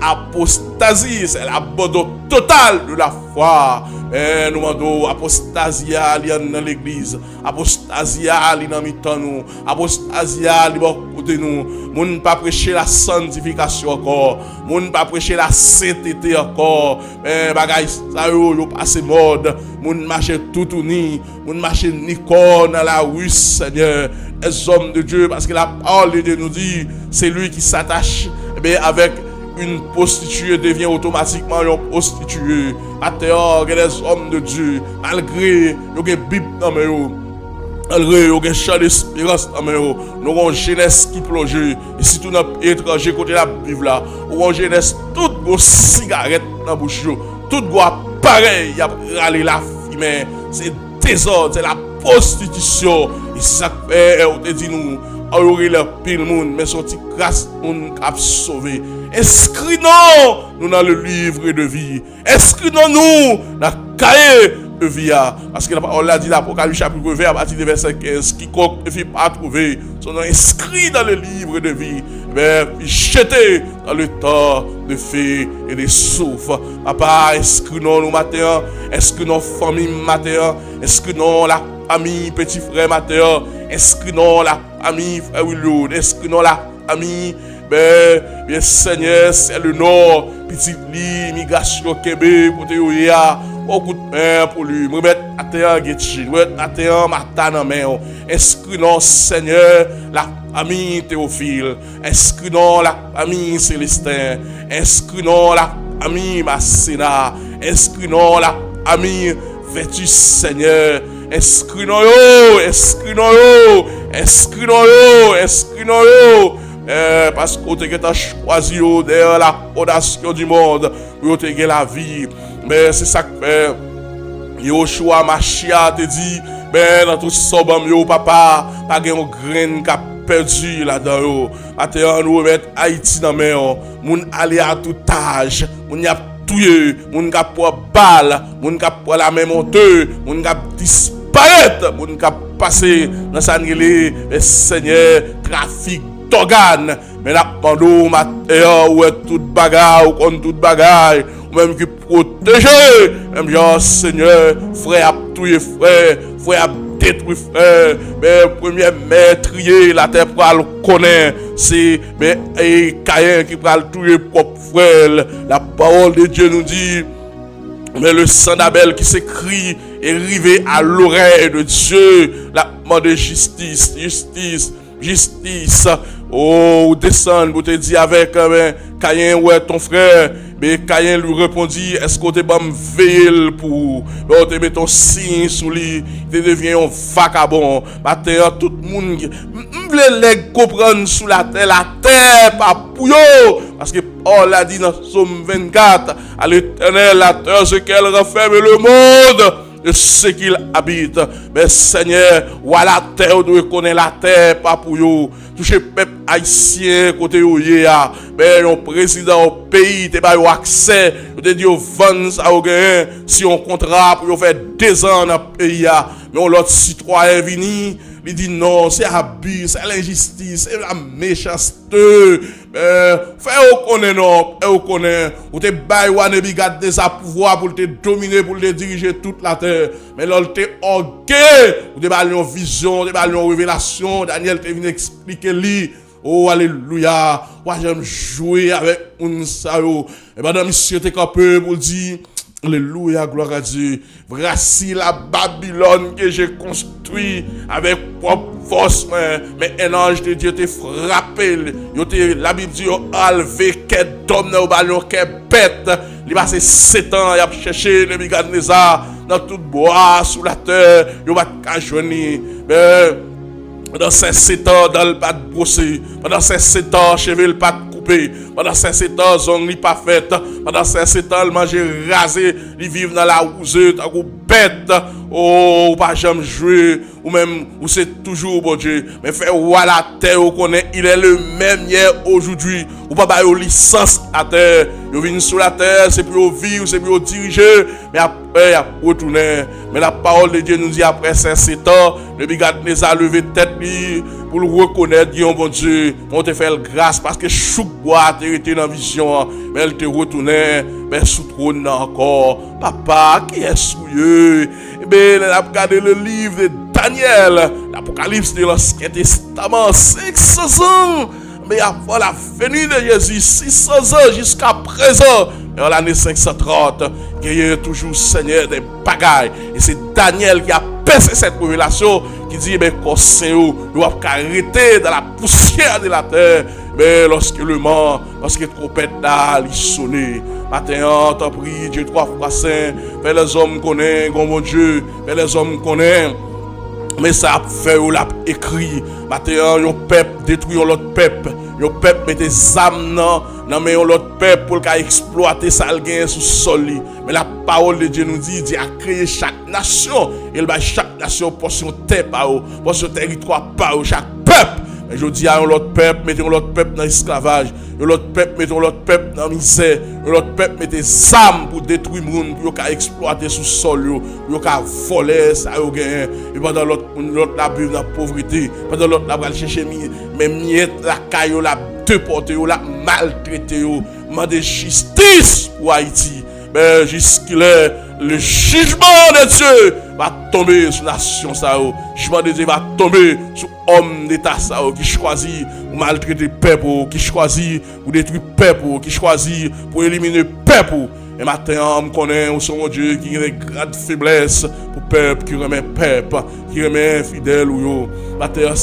l'apostasie, c'est l'abandon total de la foi. Et nous demandons, apostasie dans l'église, apostasie dans nous, apostasie dans côté nous, nous pas prêcher la sanctification encore, nous pas prêcher la sainteté encore, mais bagaille ça yo passe mode, nous marcher tout uni, nous marcher Nicole dans la rue Seigneur, les hommes de Dieu, parce que la parole de Dieu nous dit, c'est lui qui s'attache avec une prostituée devient automatiquement une prostituée. Maintenant, les hommes de Dieu, malgré les Bible dans mes malgré les chants d'espérance dans mes nous avons une jeunesse qui plonge. Et si tout n'est étranger côté la Bible là, nous avons une jeunesse toute grosse cigarette dans la bouche, toute grosse pareil, il y a râler la fumée, c'est désordre, c'est la prostitution. Et si ça fait, on te dit nous, on aurait le pile monde, mais sorti grâce on a sauvé. Inscris-nous dans le livre de vie. Inscris-nous dans le cahier de vie. Parce que la parole a dit l'Apocalypse chapitre 20 à partir du verset 15, quiconque ne fit pas trouver son nom inscrit dans le livre de vie, jeté dans le temps de feu et de souffle. Papa, inscris-nous nous matin, inscris-nous famille matin, inscris-nous la famille petit frère matin, inscris-nous la famille frère Willow, inscris-nous la famille. Bien Seigneur, c'est le nom, petit lit, migration Québec, pour te yoya, beaucoup de main pour lui, me mettre à terre Getchi, me mettre à terre Martin en main, inscris-nous Seigneur, la famille Théophile, inscris-nous la famille Célestin, inscris-nous la famille Massena, inscris-nous la famille Vétus Seigneur, inscris-nous, inscris-nous, inscris-nous, inscris-nous. Parce que tu as choisi derrière la fondation du monde pour te gagner la vie. Mais c'est ça que fait Yoshua Machia te dit, dans tout ça, papa, pas de grain qui a perdu là-dedans. Maintenant, nous remettons Haïti dans la main. Moun aller à tout âge, moun y a tué, moun qui a pour balle, moun qui a pour la même honte, moun qui a disparaître, moun qui a passé dans sa Seigneur, trafic d'organes, mais la pendant matin ou toute bagarre ou contre toute bagarre, ou même qui protège, même genre Seigneur, frère a tué frère a détruit frère, mais premier maîtrier la terre pour le connaître, c'est mais Caïn qui va le tuer propre frère. La parole de Dieu nous dit, mais le sang d'Abel qui s'écrit est arrivé à l'oreille de Dieu, la demande de justice, justice. Oh, descend pour te dire avec Caïn, ouais, ton frère. Mais Caïn lui répondit, est-ce que tu vas me veiller pour te mettre ton signe sous lui, tu deviens un vagabond. Maintenant, tout le monde, les comprendre sous la terre, pas pour eux. Parce que Paul a dit dans Psaume 24, à l'Éternel, la terre, ce qu'elle renferme le monde. De ce qu'il habite. Mais Seigneur, voilà la terre, nous connaissons la terre, pas pour vous. Toucher peuple haïtien, côté où il y a. Mais le président au pays, tu as accès, tu as dit au vent, ça au gain, si on contrat pour faire 2 ans dans le pays. Mais l'autre citoyen vini, il dit non, c'est abus, c'est l'injustice, c'est la méchanceté. Fais au connaît non, au connaît, ou te bail ou ne garde des pouvoir pour te dominer, pour te diriger toute la terre. Mais là, te orgueil, ou te bail une vision, te bail une révélation. Daniel te vient expliquer lui. Oh, alléluia. Moi, j'aime jouer avec un sao. Et madame, monsieur, te campé pour dire, alléluia, gloire à Dieu. Voici la Babylone que j'ai construite avec propre force, mais un ange de Dieu t'a frappé. La Bible dit, enlevé qu'est d'homme dans le ballon, qu'est bête. Il a passé 7 ans, il a cherché le Nebuchadnezzar dans tout bois, sous la terre, il va cajoner. Pendant ces 7 ans, dans le pas de brosser. Pendant ces 7 ans, cheveux le pas de couper. Pendant ces 7 ans, zone n'est pas faite. Pendant ces 7 ans, il mange rasé. Il vit dans la houseuse, dans la bête. Oh, ou pas jamais jouer. Ou même, ou c'est toujours bon Dieu. Mais fait, voilà, terre, on connaît, il est le même hier, aujourd'hui. Ou pas, bah, licence à terre. Il vient sur la terre, c'est pour vivre, c'est pour diriger. Mais après, il a retourné. Mais la parole de Dieu nous dit, après ces 7 ans, le Nebuchadnezzar a levé tête pour le reconnaître, dit, oh bon Dieu, on te fait grâce parce que chouk bois t'es été dans la vision, mais elle te retourné, mais sous trône encore. Papa, qui est souilleux? Eh bien, elle a regardé le livre de Daniel, l'Apocalypse de l'Ancien Testament, 500 ans. Mais avant la venue de Jésus, 600 ans jusqu'à présent, et en l'année 530, il y a toujours Seigneur des bagailles. Et c'est Daniel qui a percé cette révélation, qui dit, mais qu'on sait où, nous avons arrêté dans la poussière de la terre. Mais lorsque le mort, lorsque trompette là, il sonne. Matin, t'en prie, Dieu 3 fois saint, fais les hommes connaissent, mon Dieu, fais les hommes connaissent. Mais ça a fait ou l'a écrit. Maintenant, yon peuple détruit l'autre peuple. Yon peuple met des âmes dans mais l'autre peuple pour exploiter ça le gain sous sol. Mais la parole de Dieu nous dit, Dieu a créé chaque nation. Il va chaque nation portion terre par eux, portion territoire par eux, chaque peuple. Je dis à l'autre peuple, mettons l'autre peuple dans l'esclavage. L'autre peuple, mettons l'autre peuple dans la misère. L'autre peuple, mettez des armes pour détruire le monde, pour exploiter sous le sol, pour voler, ça y est. Et pendant l'autre la buve dans la pauvreté. Pendant l'autre la va chercher même miettes, la caille, la déporter, la maltraiter, demander justice pour Haïti. Mais jusqu'il est, le jugement de Dieu va tomber sur la nation. Le jugement de Dieu va tomber sur l'homme d'État qui choisit pour maltraiter le peuple, qui choisit pour détruire le peuple, qui choisit pour éliminer le peuple. Et maintenant, on connaît au son Dieu qui a une grande faiblesse pour le peuple, qui remet le peuple, qui remet fidèle. Maintenant,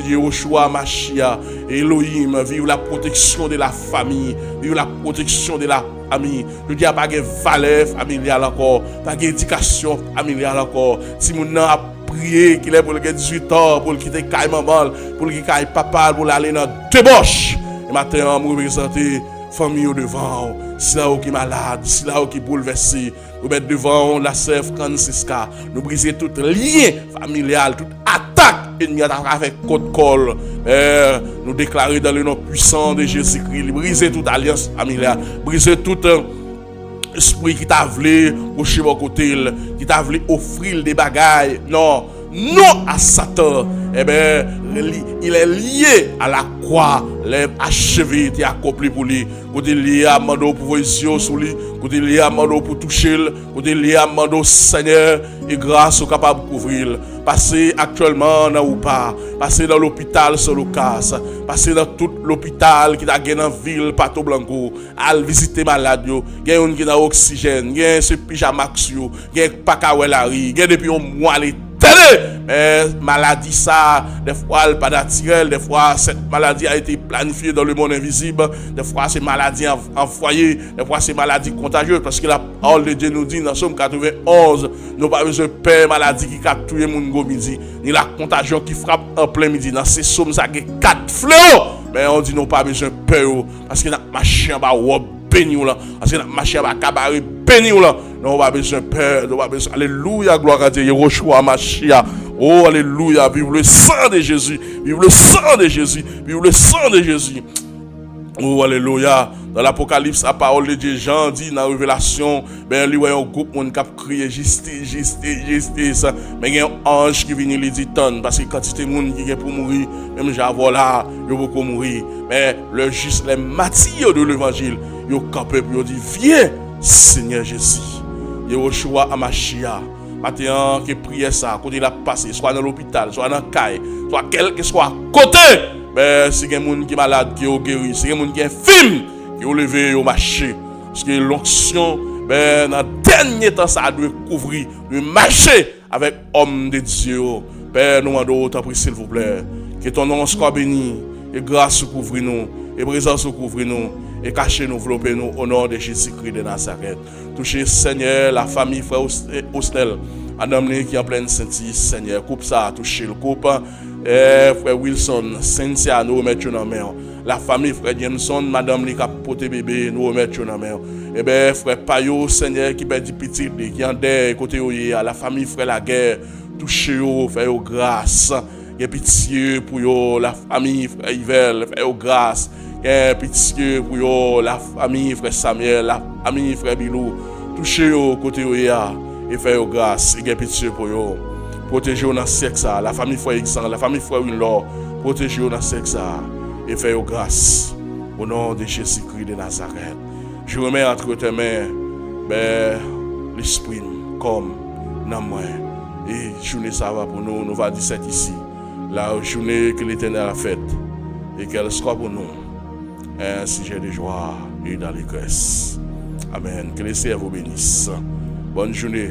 Yehoshua, Machia, Elohim, vive la protection de la famille, vive la protection de la famille. Je dis, pas de valeur familiale encore, pas d'éducation familiale encore. Si mon nom a prié qu'il est pour le 18 ans, pour le quitter Kaï maman, pour le quitter papa, pour aller dans deux boches. Et maintenant, je représente famille au devant, si là qui est malade, si là qui est bouleversé, nous mettons devant la sœur Francisca, nous briser tout lien familial, toute attaque ennemie avec code col, nous déclarer dans le nom puissant de Jésus-Christ, briser toute alliance familiale, briser tout esprit qui t'a voulu coucher à côté, qui t'a voulu offrir des bagailles, non à Satan. Eh bien, il est lié à la croix, l'œuvre achevée et accomplie pour lui. Côté lié à Mando pour voir sur lui, côté lié à Mando pour toucher, côté lié à Mando Seigneur et grâce au capable de couvrir. Passez actuellement dans ou pas, passez dans l'hôpital sur le cas, passez dans tout l'hôpital qui est dans la ville Pato Blanco, allez visiter malade, il y a un qui a oxygène, il y a ce pyjama, il y a pas qu'à il y a depuis un mois les mais maladie ça, des fois elle pas naturelle, des fois cette maladie a été planifiée dans le monde invisible, des fois c'est maladie envoyée, des fois c'est maladie contagieuse parce que la parole de Dieu nous dit dans Somme 91, nous pas besoin de peur maladie qui capture le monde midi, ni la contagion qui frappe en plein midi. Dans ces sommes ça qui 4 fléaux, mais on dit nous pas besoin de peur parce que notre machin va béni là, parce que notre machin va cabaret béni là. Non, on va besoin de peur, on va besoin. Alléluia, gloire à Dieu. Yehoshua, Machia. Oh, alléluia. Vive le sang de Jésus. Vive le sang de Jésus. Vive le sang de Jésus. Oh, alléluia. Dans l'Apocalypse, la parole de Dieu, Jean dit dans la Révélation, ben, lui, il y a un groupe qui a crié justice, justice. Mais il y a un ange qui vient lui dire tant, parce que quand il y a des gens qui sont pour mourir, même j'avoue là, ils vont beaucoup mourir. Mais le juste, les martyrs de l'évangile, ils ont campé pour dire, viens, Seigneur Jésus. Yehoshua Amashia. Maintenant, que prier ça, quand il a passé, soit dans l'hôpital, soit dans le caille, soit quel que soit côté, ben, si il y a des gens qui sont malades, qui ont guéri, si il y a des gens qui sont infirmes, qui ont levé au marché. Parce que l'onction, ben, dans le dernier temps, ça doit couvrir, doit marcher avec homme de Dieu. Père, nous demandons autant, s'il vous plaît, que ton nom soit béni, et grâce couvre nous, et présence couvre nous. Et cachez nous, enveloppez nous au nom de Jésus-Christ de Nazareth. Touchez Seigneur, la famille frère Hostel, Madame qui est en pleine Saint-Is, Seigneur, coupe ça, touchez le coupe. Frère Wilson, Cynthia, nous remettons dans la main. La famille frère Jameson, Madame qui a porté bébé, nous remettons dans la main. Et bien, frère Payot, Seigneur, qui perd du petit, qui est en derrière, côté la famille frère La Guerre, touchez-vous, faites-vous grâce. Et pitié pour vous, la famille frère Yvel, faites-vous grâce. Pitié pour la famille frère Samuel, la famille frère Bilou, touchez-vous côté et faites grâce, et pitié pour vous. Protégez-vous dans le sexe, la famille frère Exan, la famille frère Winlor, protégez-vous dans le sexe et faites grâce au nom de Jésus-Christ de Nazareth. Je remets entre tes mains l'esprit comme dans moi. Et journée ça va pour nous, nous va 17 ici. La journée que l'Éternel a faite et qu'elle soit pour nous un sujet de joie et d'allégresse. Amen. Que le Seigneur vous bénisse. Bonne journée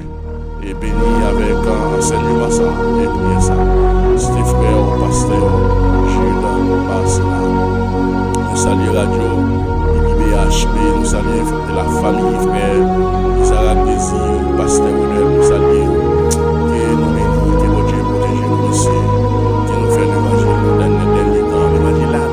et béni avec enseignement ça et prière ça. C'était frère au pasteur Judas Basila. Nous saluons Radio IBHP, nous saluons la famille frère Isaac Désir, pasteur Rodel, nous saluons. Que nous bénissons, que votre Dieu protège nous ici, que nous faisons l'évangile dans le dernier temps, l'évangile là.